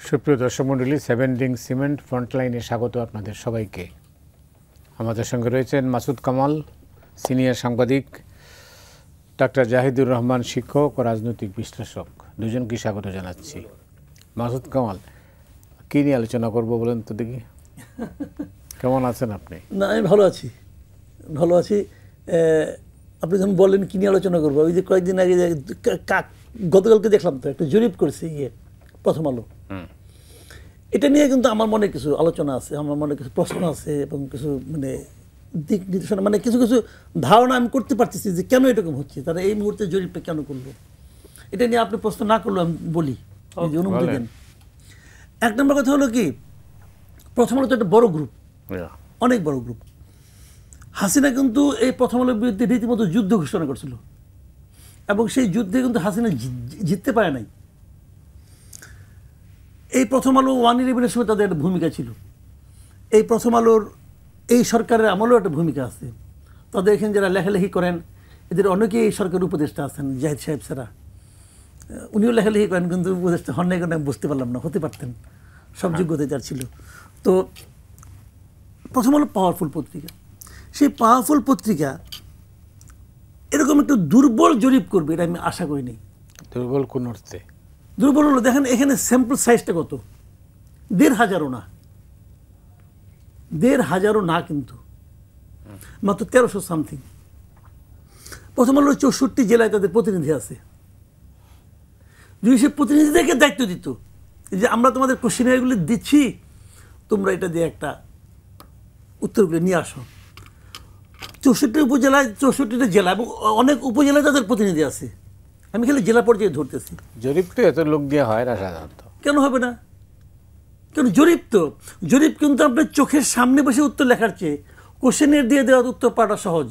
সুপ্রিয় দর্শক মণ্ডলী, সেভেন রিং সিমেন্ট ফ্রন্টলাইনে স্বাগত আপনাদের সবাইকে। আমাদের সঙ্গে রয়েছেন মাসুদ কামাল, সিনিয়র সাংবাদিক, ডাক্তার জাহিদুর রহমান, শিক্ষক ও রাজনৈতিক বিশ্লেষক। দুজনকে স্বাগত জানাচ্ছি। মাসুদ কামাল, কী নিয়ে আলোচনা করব বলেন তো দেখি? কেমন আছেন আপনি? না, আমি ভালো আছি। আপনি যখন বললেন কী নিয়ে আলোচনা করবো, ওই যে কয়েকদিন আগে গতকালকে দেখলাম তো একটা জরিপ করেছে প্রথম আলো। এটা নিয়ে কিন্তু আমার মনে কিছু আলোচনা আছে, আমার মনে কিছু প্রশ্ন আছে এবং কিছু দিক নির্দেশনা, কিছু কিছু ধারণা আমি করতে পারতেছি যে কেন এরকম হচ্ছে, তারা এই মুহূর্তে জরিপটা কেন করলো। এটা নিয়ে আপনি প্রশ্ন না করলেও আমি বলি, অনুমতি দেন। এক নম্বর কথা হলো কি, প্রথম আলো তো একটা বড় গ্রুপ, অনেক বড় গ্রুপ। হাসিনা কিন্তু এই প্রথম আলোর বিরুদ্ধে রীতিমতো যুদ্ধ ঘোষণা করছিল এবং সেই যুদ্ধে কিন্তু হাসিনা জিততে পারে নাই। এই প্রথম আলো 1/11-এর সময় তাদের একটা ভূমিকা ছিল। এই প্রথম আলোর এই সরকারের আমলেও একটা ভূমিকা আছে। তাদের এখানে যারা লেখালেখি করেন, এদের অনেকেই এই সরকারের উপদেষ্টা আছেন। জাহিদ সাহেব ছাড়া উনিও লেখালেখি করেন, কিন্তু উপদেষ্টা হন নাই কেন আমি বুঝতে পারলাম না। হতে পারতেন, সব যোগ্যতাই তার ছিল। তো প্রথম আলো পাওয়ারফুল পত্রিকা। সেই পাওয়ারফুল পত্রিকা এরকম একটু দুর্বল জরিপ করবে এটা আমি আশা করিনি। দুর্বল কোন অর্থে? দুর্বল হলো, দেখেন এখানে স্যাম্পল সাইজটা কত, 1,500 না, 1,500 না, কিন্তু মাত্র 1300 সামথিং। প্রথম আলো 64 জেলায় তাদের প্রতিনিধি আছে। যদি সে প্রতিনিধিদেরকে দায়িত্ব দিত যে আমরা তোমাদের কোশ্চেনারগুলি দিচ্ছি, তোমরা এটা দিয়ে একটা উত্তরগুলো নিয়ে আসো। 64 উপজেলায়, 64টা জেলা এবং অনেক উপজেলায় তাদের প্রতিনিধি আছে। আমি খালি জেলা পর্যায়ে ধরতেছি। জরিপ তো এত লোক দিয়ে হয় না সাধারণত। কেন হবে না? কেন? জরিপ কিন্তু আপনার চোখের সামনে বসে উত্তর লেখার চেয়ে কোশ্চেনের দিয়ে দেওয়া উত্তর পাওয়াটা সহজ।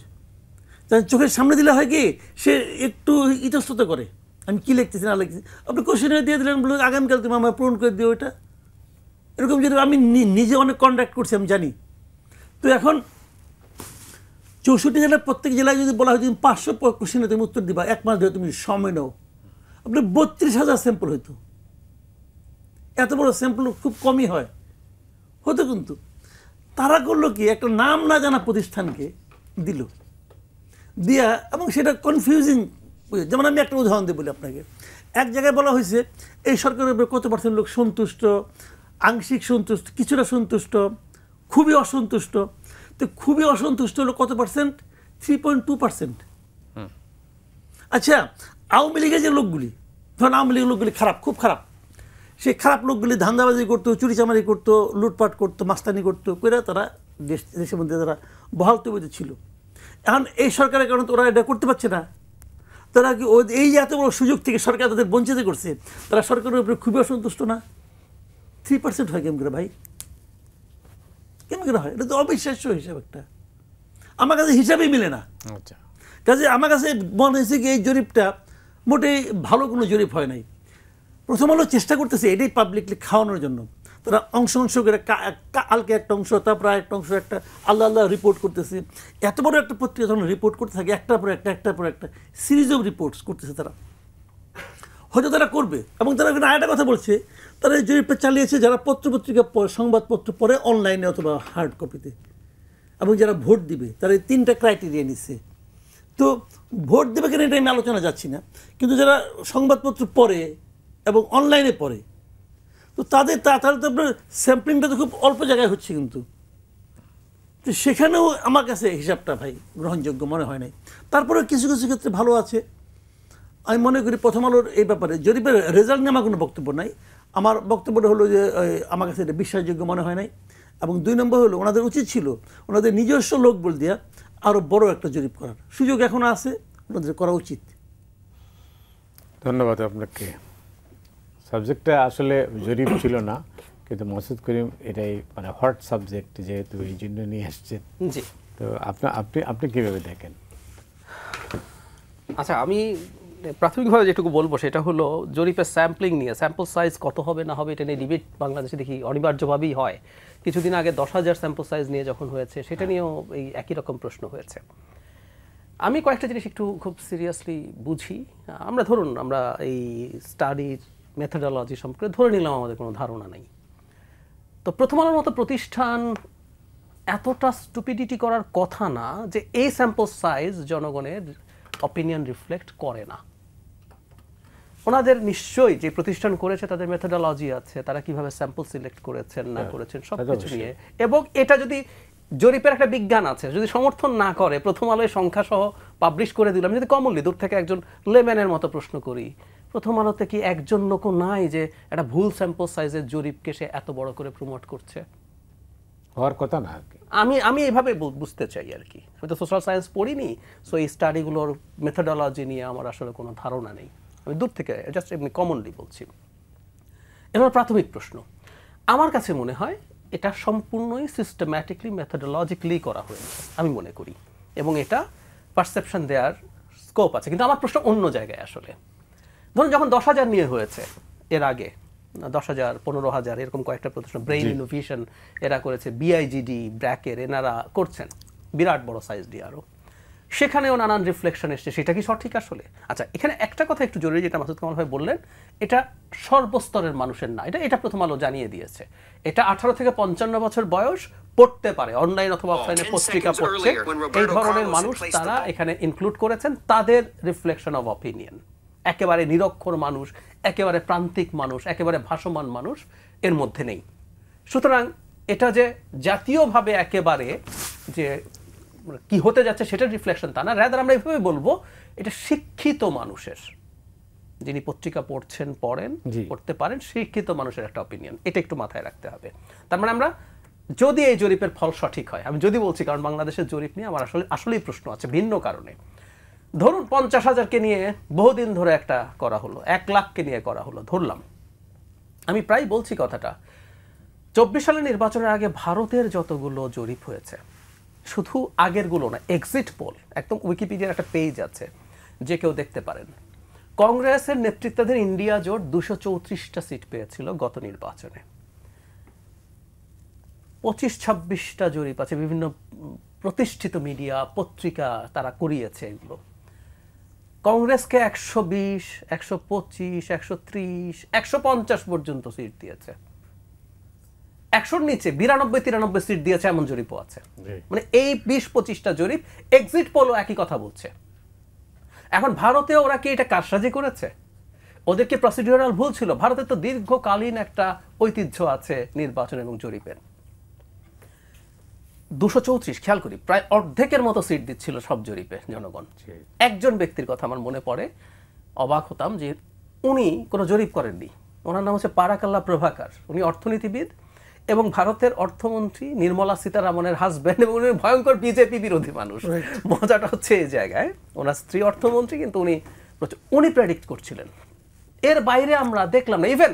তাই চোখের সামনে দিলে হয় কি, সে একটু ইতস্তত করে আমি কি লিখতেছি না লিখতেছি। আপনি কোশ্চেনের দিয়ে দিলেন, বলে আগামীকাল তুমি আমার পূরণ করে দিও এটা। এরকম যদি আমি নিজে অনেক কন্ট্যাক্ট করছি, আমি জানি। তো এখন 64 জেলার প্রত্যেক জেলায় যদি বলা হয় তুমি 500 কোশ্চেনে তুমি উত্তর দিবা, 1 মাস ধরে তুমি সময় নাও, আপনার 32,000 স্যাম্পল হইতো। এত বড় স্যাম্পল খুব কমই হয় হতো। কিন্তু তারা করলো কি, একটা নাম না জানা প্রতিষ্ঠানকে দিল, দিয়া এবং সেটা কনফিউজিং। যেমন আমি একটা উদাহরণ দিই বলি আপনাকে। এক জায়গায় বলা হয়েছে এই সরকারের উপরে কত % লোক সন্তুষ্ট, আংশিক সন্তুষ্ট, কিছুটা সন্তুষ্ট, খুবই অসন্তুষ্ট। তো খুবই অসন্তুষ্ট হলো কত %? 3.2%। আচ্ছা, আওয়ামী লীগের যে লোকগুলি, ধরেন আওয়ামী লীগের লোকগুলি খারাপ, খুব খারাপ, সেই খারাপ লোকগুলি ধান্দাবাজি করতো, চুরিচামারি করতো, লুটপাট করতো, মাস্তানি করতো, করে তারা দেশের মধ্যে তারা বহাল তবিতে ছিল। এখন এই সরকারের কারণে ওরা এটা করতে পারছে না। তারা কি এই যে এত বড় সুযোগ থেকে সরকার তাদের বঞ্চিত করছে, তারা সরকারের উপরে খুবই অসন্তুষ্ট না? 3% হয় কেমন করে ভাই? কেমন করে হয়? এটা তো অবিশ্বাস্য হিসাব একটা। আমার কাছে হিসাবেই মিলে না। কাজে আমার কাছে মনে হয়েছে কি এই জরিপটা মোটেই ভালো কোনো জরিপ হয় নাই। প্রথম আলো চেষ্টা করতেছে এটাই পাবলিকলি খাওয়ানোর জন্য। তারা অংশ করে কালকে একটা অংশ, তারপর একটা অংশ, একটা আল্লাহ রিপোর্ট করতেছে। এত বড় একটা পত্রিকা যখন রিপোর্ট করতে থাকে, একটার পর একটা সিরিজ অফ রিপোর্টস করতেছে তারা। হয়তো তারা করবে, এবং তারা আরেকটা কথা বলছে, তারা এই জরিপটা চালিয়েছে যারা পত্রপত্রিকা, সংবাদপত্র পড়ে অনলাইনে অথবা হার্ড কপিতে, এবং যারা ভোট দিবে তারা এই 3টা ক্রাইটেরিয়া নিচ্ছে। তো ভোট দেবে কেন এটা আমি আলোচনা যাচ্ছি না, কিন্তু যারা সংবাদপত্র পড়ে এবং অনলাইনে পড়ে, তো তাহলে তো আপনার স্যাম্পলিংটা তো খুব অল্প জায়গায় হচ্ছে। কিন্তু তো সেখানেও আমার কাছে হিসাবটা ভাই গ্রহণযোগ্য মনে হয় নাই। তারপরে কিছু কিছু ক্ষেত্রে ভালো আছে। আমি মনে করি প্রথম আলোর এই ব্যাপারে জরিপের রেজাল্ট নিয়ে আমার কোনো বক্তব্য নাই। আমার বক্তব্যটা হলো যে আমার কাছে এটা বিশ্বাসযোগ্য মনে হয় নাই। এবং 2 নম্বর হলো, ওনাদের উচিত ছিল ওনাদের নিজস্ব লোক বল দিয়া আরও বড় একটা জরিপ করার সুযোগ এখনও আছে, ওনাদের করা উচিত। ধন্যবাদ আপনাকে। সাবজেক্টটা আসলে জরিপ ছিল না, কিন্তু মাসুদ করিম এটাই হট সাবজেক্ট, যেহেতু এই জন্য নিয়ে আসছেন। জি, তো আপনি কীভাবে দেখেন? আচ্ছা, আমি প্রাথমিকভাবে যেটুকু বলবো সেটা হলো জরিপের স্যাম্পলিং নিয়ে, স্যাম্পল সাইজ কত হবে না হবে এটা নিয়ে ডিবেট বাংলাদেশে দেখি অনিবার্যভাবেই হয়। কিছুদিন আগে 10,000 স্যাম্পল সাইজ নিয়ে যখন হয়েছে, সেটা নিয়েও এই একই রকম প্রশ্ন হয়েছে। আমি কয়েকটা জিনিস একটু খুব সিরিয়াসলি বুঝি। আমরা ধরুন আমরা এই স্টাডির মেথোডোলজি সম্পর্কে ধরে নিলাম আমাদের কোনো ধারণা নেই। তো প্রথম আলোর মতো প্রতিষ্ঠান এতটা স্টুপিডিটি করার কথা না যে এই স্যাম্পল সাইজ জনগণের অপিনিয়ন রিফ্লেক্ট করে না। ওনাদের নিশ্চয়ই যে প্রতিষ্ঠান করেছে তাদের মেথোডোলজি আছে, তারা কিভাবে স্যাম্পল সিলেক্ট করেছেন না করেছেন সব কিছু নিয়ে, এবং এটা যদি জরিপের একটা বিজ্ঞান আছে, যদি সমর্থন না করে প্রথম আলোয় সংখ্যা সহ পাবলিশ করে দিলাম, যদি কমনলি দূর থেকে একজন লেম্যানের মতো প্রশ্ন করি, প্রথম আলোতে কি একজন লোকও নাই যে একটা ভুল স্যাম্পল সাইজের জরিপকে সে এত বড় করে প্রমোট করছে? হওয়ার কথা না। আমি এইভাবে বুঝতে চাই আর কি। আমি তো সোশ্যাল সায়েন্স পড়িনি, সো এই স্টাডিগুলোর মেথোডোলজি নিয়ে আমার আসলে কোনো ধারণা নেই। আমি দূর থেকে জাস্ট এমনি কমনলি বলছি। এবার প্রাথমিক প্রশ্ন, আমার কাছে মনে হয় এটা সম্পূর্ণই সিস্টেম্যাটিকলি মেথোডোলজিক্যালি করা হয়েছে আমি মনে করি, এবং এটা পারসেপশন দেওয়ার স্কোপ আছে। কিন্তু আমার প্রশ্ন অন্য জায়গায় আসলে। ধরুন যখন 10,000 নিয়ে হয়েছে, এর আগে 10,000, 15,000 এরকম কয়েকটা প্রতিষ্ঠান, ব্রেইন ইনোভেশন এরা করেছে, বিআইজিডি, ব্র্যাকের এনারা করছেন, বিরাট বড় সাইজ দিয়ে আরও, সেখানেও নানান রিফ্লেকশন এসছে। সেটা কি সঠিক আসলে? আচ্ছা, এখানে একটা কথা একটু জরুরি, যেটা মাসুদ কামাল ভাই বললেন, এটা সর্বস্তরের মানুষের না, এটা প্রথম আলো জানিয়ে দিয়েছে। এটা 18 থেকে 55 বছর বয়স পড়তে পারে, অনলাইন অথবা অফলাইনে পত্রিকা পড়ছে, এই ধরনের মানুষ তারা এখানে ইনক্লুড করেছেন, তাদের রিফ্লেকশন অফ অপিনিয়ন। একেবারে নিরক্ষর মানুষ, একেবারে প্রান্তিক মানুষ, একেবারে ভাসমান মানুষ এর মধ্যে নেই। সুতরাং এটা যে জাতীয়ভাবে একেবারে যে কি হতে যাচ্ছে সেটার রিফ্লেকশন তা না, রাদার আমরা এইভাবে বলবো এটা শিক্ষিত মানুষের, যিনি পত্রিকা পড়ছেন, পড়তে পারেন, শিক্ষিত মানুষের একটা অপিনিয়ন। এটা একটু মাথায় রাখতে হবে। তার মানে আমরা যদি এই জরিপের ফল সঠিক হয়, আমি যদি বলছি, কারণ বাংলাদেশের জরিপ নিয়ে আমার আসলেই প্রশ্ন আছে ভিন্ন কারণে। ধরুন 50,000কে নিয়ে বহুদিন ধরে একটা করা হলো, 1 লাখকে নিয়ে করা হলো, ধরলাম। আমি প্রায় বলছি কথাটা, 24 সালের নির্বাচনের আগে ভারতের যতগুলো জরিপ হয়েছে, শুধু আগেরগুলো না, এক্সিট পোল, একদম উইকিপিডিয়ার একটা পেজ আছে, যে কেউ দেখতে পারেন। কংগ্রেসের নেতৃত্বাধীন ইন্ডিয়া জোট 234টা সিট পেয়েছিল গত নির্বাচনে। 25-26টা জরিপ আছে, বিভিন্ন প্রতিষ্ঠিত মিডিয়া, পত্রিকা তারা করিয়েছে এগুলো। কংগ্রেসকে 120, 125, 130, 150 পর্যন্ত সিট দিয়েছে। 100-র নিচে 92-93 সিট দিয়েছে এমন জরিপও আছে। মানে এই 20-25টা জরিপ, এক্সিট পোলও একই কথা বলছে। এখন ভারতে ওরা কি এটা কারসাজি করেছে? ওদের কি প্রসিডিউরাল ভুল ছিল? ভারতের তো দীর্ঘকালীন একটা ঐতিহ্য আছে নির্বাচন এবং জরিপের। 234, খেয়াল করি, প্রায় অর্ধেকের মতো সিট দিচ্ছিল সব জরিপে জনগণ। একজন ব্যক্তির কথা আমার মনে পড়ে, অবাক হতাম যে উনি কোনো জরিপ করেননি। ওনার নাম হচ্ছে পারাকাল্লা প্রভাকর। উনি অর্থনীতিবিদ এবং ভারতের অর্থমন্ত্রী নির্মলা সীতারামনের হাজব্যান্ড, এবং উনি ভয়ঙ্কর বিজেপি বিরোধী মানুষ। মজাটা হচ্ছে এই জায়গায়, ওনার স্ত্রী অর্থমন্ত্রী, কিন্তু উনি প্রেডিক্ট করছিলেন। এর বাইরে আমরা দেখলাম না। ইভেন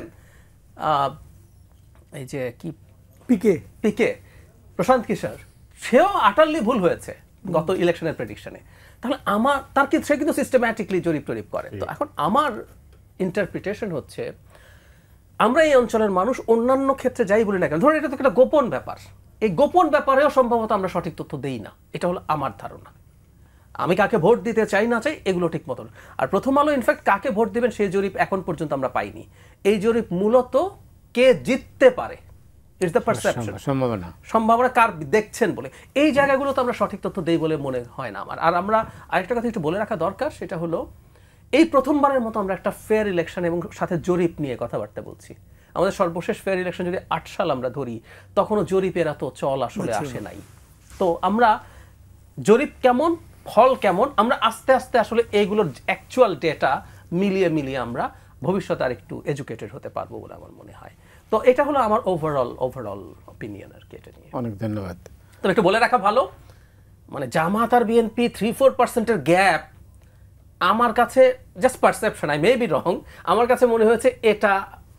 এই যে কি পিকে প্রশান্ত কিশোর, সেও আটারলি ভুল হয়েছে গত ইলেকশনের প্রেডিকশনে। তাহলে সে কিন্তু সিস্টেম্যাটিকলি জরিপ করে। তো এখন আমার ইন্টারপ্রিটেশন হচ্ছে, আমরা এই অঞ্চলের মানুষ অন্যান্য ক্ষেত্রে যাই বলি না কেন, ধরুন এটা তো একটা গোপন ব্যাপার, এই গোপন ব্যাপারেও সম্ভবত আমরা সঠিক তথ্য দেই না, এটা হলো আমার ধারণা। আমি কাকে ভোট দিতে চাই না চাই এগুলো ঠিক মতন। আর প্রথম আলো ইনফ্যাক্ট কাকে ভোট দিবেন সেই জরিপ এখন পর্যন্ত আমরা পাইনি। এই জরিপ মূলত কে জিততে পারে, ইটস দ্য পারসেপশন, সম্ভাবনা কার দেখছেন বলে, এই জায়গাগুলো তো আমরা সঠিক তথ্য দেই বলে মনে হয় না আমার। আর আমরা আরেকটা কথা একটু বলে রাখা দরকার, সেটা হলো এই প্রথমবারের মতো আমরা একটা ফেয়ার ইলেকশন এবং সাথে জরিপ নিয়ে কথাবার্তা বলছি। আমাদের সর্বশেষ ফেয়ার ইলেকশন যদি 8 সাল আমরা ধরি, তখনও জরিপের এত চল আসলে আসে নাই। তো আমরা জরিপ কেমন, ফল কেমন, আমরা আস্তে আস্তে আসলে এইগুলোর অ্যাকচুয়াল ডেটা মিলিয়ে আমরা ভবিষ্যতে আর একটু এডুকেটেড হতে পারবো বলে আমার মনে হয়। তো এটা হলো আমার ওভারঅল অপিনিয়ন আর কি এটা নিয়ে। অনেক ধন্যবাদ। তো একটু বলে রাখা ভালো, মানে জামাত আর বিএনপি 3-4% গ্যাপ, আমার কাছে just perception, I may be wrong, আমার কাছে মনে হয়েছে এটা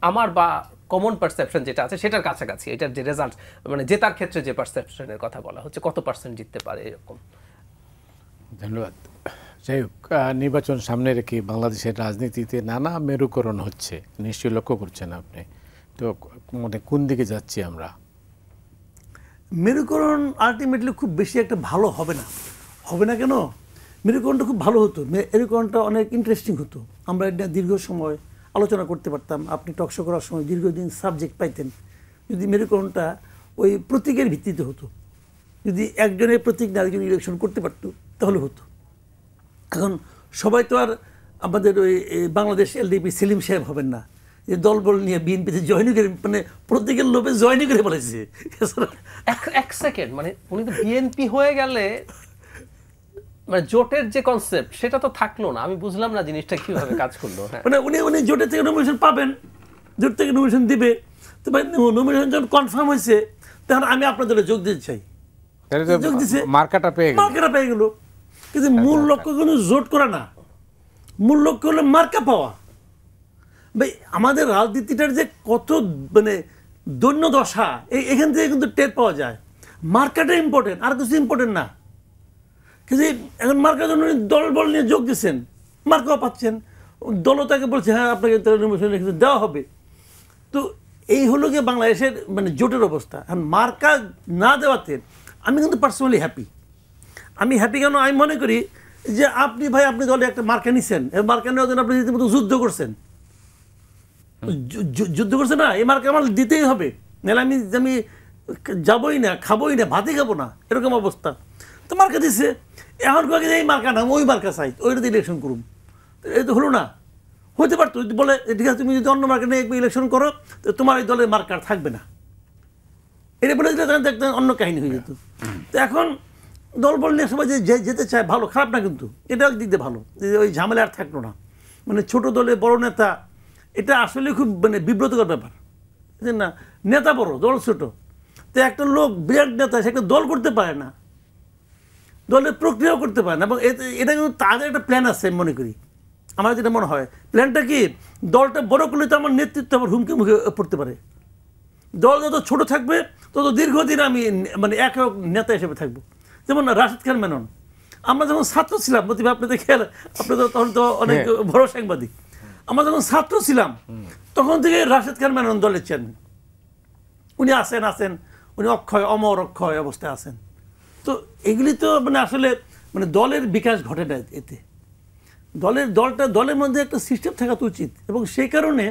আমার বা কমন পারসেপশন যেটা আছে সেটার কাছাকাছি। এটার যে রেজাল্ট, মানে জেতার ক্ষেত্রে যে পারসেপশনের কথা বলা হচ্ছে, কত পার্সেন্ট জিততে পারে এরকম। ধন্যবাদ। যাই হোক, নির্বাচন সামনে রেখে বাংলাদেশের রাজনীতিতে নানা মেরুকরণ হচ্ছে, নিশ্চয়ই লক্ষ্য করছেন আপনি। তো মানে কোন দিকে যাচ্ছি আমরা? মেরুকরণ আলটিমেটলি খুব বেশি একটা ভালো হবে না কেন? মেরুকরণটা খুব ভালো হতো, মেরুকরণটা অনেক ইন্টারেস্টিং হতো। আমরা এটা দীর্ঘ সময় আলোচনা করতে পারতাম, আপনি টকশো করার সময় দীর্ঘদিন সাবজেক্ট পাইতেন। যদি মেরুকরণটা ওই প্রতীকের ভিত্তিতে হতো, যদি একজনের প্রতীক না আরেকজন ইলেকশন করতে পারতো তাহলে হতো। এখন সবাই তো আর আমাদের ওই বাংলাদেশ এলডিপি সেলিম সাহেব হবেন না, যে দলবল নিয়ে বিএনপিতে জয়েন করে, মানে প্রত্যেকের লোভে জয়েন করে বলেছে। এক সেকেন্ড, মানে উনি তো বিএনপি হয়ে গেলে মানে জোটের যে কনসেপ্ট সেটা তো থাকলো না। আমি বুঝলাম না জিনিসটা কিভাবে কাজ করলো। মানে উনি জোটের থেকে নমিনেশন পাবেন, জোট থেকে নমিনেশন দিবে, তো ভাই নমিনেশন যখন কনফার্ম হয়েছে তখন আমি আপনার দলে যোগ দিতে চাই, যোগ দিছে, মার্কাটা পেয়ে গেল। কিন্তু মূল লক্ষ্য কোনো জোট করা না, মূল লক্ষ্য হলো মার্কা পাওয়া। ভাই আমাদের রাজনীতিটার যে কত মানে দৈন্য দশা, এখান থেকে কিন্তু টের পাওয়া যায়। মার্কাটা ইম্পর্টেন্ট, আর কিছু ইম্পর্টেন্ট না। কিন্তু এখন মার্কার জন্য দল বল নিয়ে যোগ দিচ্ছেন, মার্কাও পাচ্ছেন, দলও তাকে বলছে হ্যাঁ আপনাকে নমিনেশন দেওয়া হবে। তো এই হলো গিয়ে বাংলাদেশের মানে জোটের অবস্থা। এখন মার্কা না দেওয়াতে আমি কিন্তু পার্সোনালি হ্যাপি। আমি হ্যাপি কেন? আমি মনে করি যে আপনি দলে একটা মার্কা নিছেন, এই মার্কা নেওয়ার জন্য আপনি রীতিমতো যুদ্ধ করছেন, যুদ্ধ করছে না, এই মার্কা আমার দিতেই হবে, নাহলে আমি যাবই না, খাবোই না, ভাতই খাবো না, এরকম অবস্থা। তো মার্কা দিচ্ছে, এখন কয়েক এই মার্কা না, ওই মার্কা চাই, ওইটাতে ইলেকশন করুন। এই তো হলো না। হতে পারতো যদি বলে ঠিক আছে তুমি যদি অন্য মার্কা নিয়ে ইলেকশন করো তো তোমার এই দলের মার্কার থাকবে না, এটা বলে দিলে তখন একটা অন্য কাহিনী হয়ে যেত। তো এখন দল বল নিয়ে সবাই যে যেতে চায়, ভালো, খারাপ না, কিন্তু এটা একদিক দিয়ে ভালো, ওই ঝামেলা আর থাকলো না। মানে ছোট দলে বড় নেতা, এটা আসলে খুব মানে বিব্রতকর ব্যাপার, বুঝলেন না? নেতা বড়, দল ছোট, তো একটা লোক বিরাট নেতা, সে একটা দল করতে পারে না, দলের প্রক্রিয়াও করতে পারে না। এবং এটা কিন্তু তাদের একটা প্ল্যান আছে আমি মনে করি, আমার যেটা মনে হয়। প্ল্যানটা কি, দলটা বড় করলে তো আমার নেতৃত্ব আমার হুমকি মুখে পড়তে পারে। দল যত ছোট থাকবে তত দীর্ঘদিন আমি মানে একক নেতা হিসেবে থাকবো। যেমন রাশেদ খান মেনন, আমরা যখন ছাত্র ছিলাম, আপনাদের খেয়াল, আপনি তো তখন তো অনেক বড় সাংবাদিক, আমরা যখন ছাত্র ছিলাম তখন থেকে রাশেদ খান মেনন দলের চেয়ারম্যান। উনি আছেন, উনি অমর অক্ষয় অবস্থায় আছেন। তো এগুলি তো মানে আসলে মানে দলের বিকাশ ঘটে না এতে। দলের মধ্যে একটা সিস্টেম থাকা তো উচিত। এবং সেই কারণে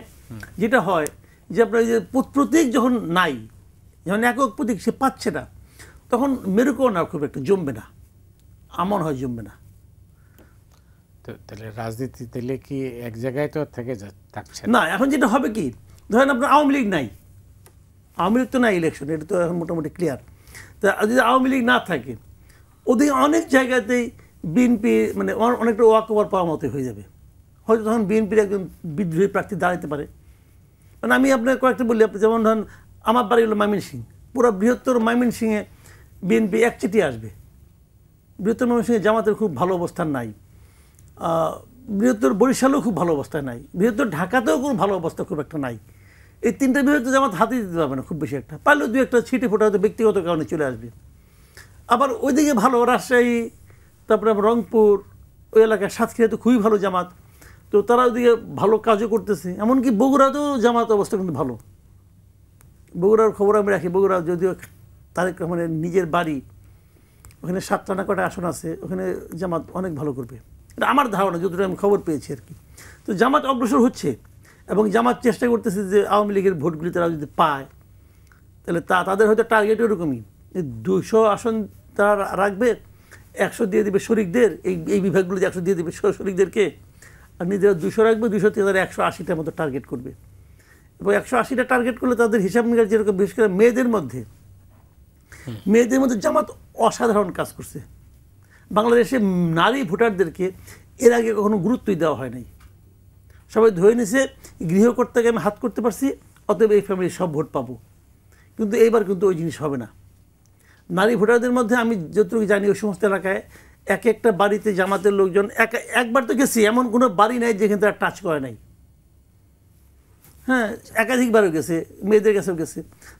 যেটা হয় যে আপনার যে প্রতীক যখন নাই, যখন একক প্রতীক সে পাচ্ছে না, তখন মেরুকরণ আর খুব একটা জমবে না, আমার হয় জমবে না। তো তাহলে রাজনীতি তাহলে কি এক জায়গায় তো থেকে থাকছে না। এখন যেটা হবে কি, ধরেন আপনার আওয়ামী লীগ নাই, আওয়ামী লীগ তো নাই ইলেকশন, এটা তো এখন মোটামুটি ক্লিয়ার। তা যদি আওয়ামী লীগ না থাকে, ওদিকে অনেক জায়গাতেই বিএনপি মানে অনেকটা ওয়াক ওভার পাওয়ার মতো হয়ে যাবে। হয়তো তখন বিএনপির একজন বিদ্রোহী প্রার্থী দাঁড়াতে পারে। মানে আমি আপনার কয়েকটা বললি, আপনি যেমন ধরেন আমার বাড়ি হলো ময়মনসিং, পুরো বৃহত্তর ময়মনসিংহে বিএনপি একচেটি আসবে। বৃহত্তর ময়মনসিংহে জামাতের খুব ভালো অবস্থান নাই, বৃহত্তর বরিশালেও খুব ভালো অবস্থায় নাই, বৃহত্তর ঢাকাতেও কোনো ভালো অবস্থা খুব একটা নাই। এই তিনটা বৃহত্তর জামাত হাতে দিতে পারবে না খুব বেশি একটা, পারলেও দু একটা ছিটে ফোটা হয়তো ব্যক্তিগত কারণে চলে আসবে। আবার ওইদিকে ভালো রাজশাহী, তারপরে রংপুর, ওই এলাকায় সাতক্ষীরা তো খুবই ভালো জামাত, তো তারা ওইদিকে ভালো কাজও করতেছে। এমনকি বগুড়াতেও জামাত অবস্থা কিন্তু ভালো। বগুড়ার খবর আমি রাখি, বগুড়া যদিও তারেক রহমানের নিজের বাড়ি, ওখানে 7টা না কটা আসন আছে, ওখানে জামাত অনেক ভালো করবে, এটা আমার ধারণা, যতটা আমি খবর পেয়েছি আর কি। তো জামাত অগ্রসর হচ্ছে এবং জামাত চেষ্টা করতেছে যে আওয়ামী লীগের ভোটগুলি তারা যদি পায় তাহলে তাদের হয়তো টার্গেট ওরকমই, 200 আসন তারা রাখবে, 100 দিয়ে দেবে শরিকদের, এই বিভাগগুলোতে 100 দিয়ে দেবে শরিকদেরকে, আর নিজেরা 200 রাখবে, 200 থেকে তারা 180টার মতো টার্গেট করবে। এবং 180টা টার্গেট করলে তাদের হিসাব নিকাশ যেরকম, বিশেষ করে মেয়েদের মধ্যে জামাত অসাধারণ কাজ করছে। বাংলাদেশে নারী ভোটারদেরকে এর আগে কখনো গুরুত্বই দেওয়া হয় নাই। সবাই ধরে নিছে গৃহকর্তাকে আমি হাত করতে পারছি, অতএব এই ফ্যামিলির সব ভোট পাবো। কিন্তু এইবার কিন্তু ওই জিনিস হবে না। নারী ভোটারদের মধ্যে আমি যতটুকু জানি, ওই সমস্ত এলাকায় এক একটা বাড়িতে জামাতের লোকজন একবার তো গেছি, এমন কোনো বাড়ি নাই যেখানে তারা টাচ করে নাই। হ্যাঁ, একাধিকবারও গেছে, মেয়েদের কাছেও গেছে।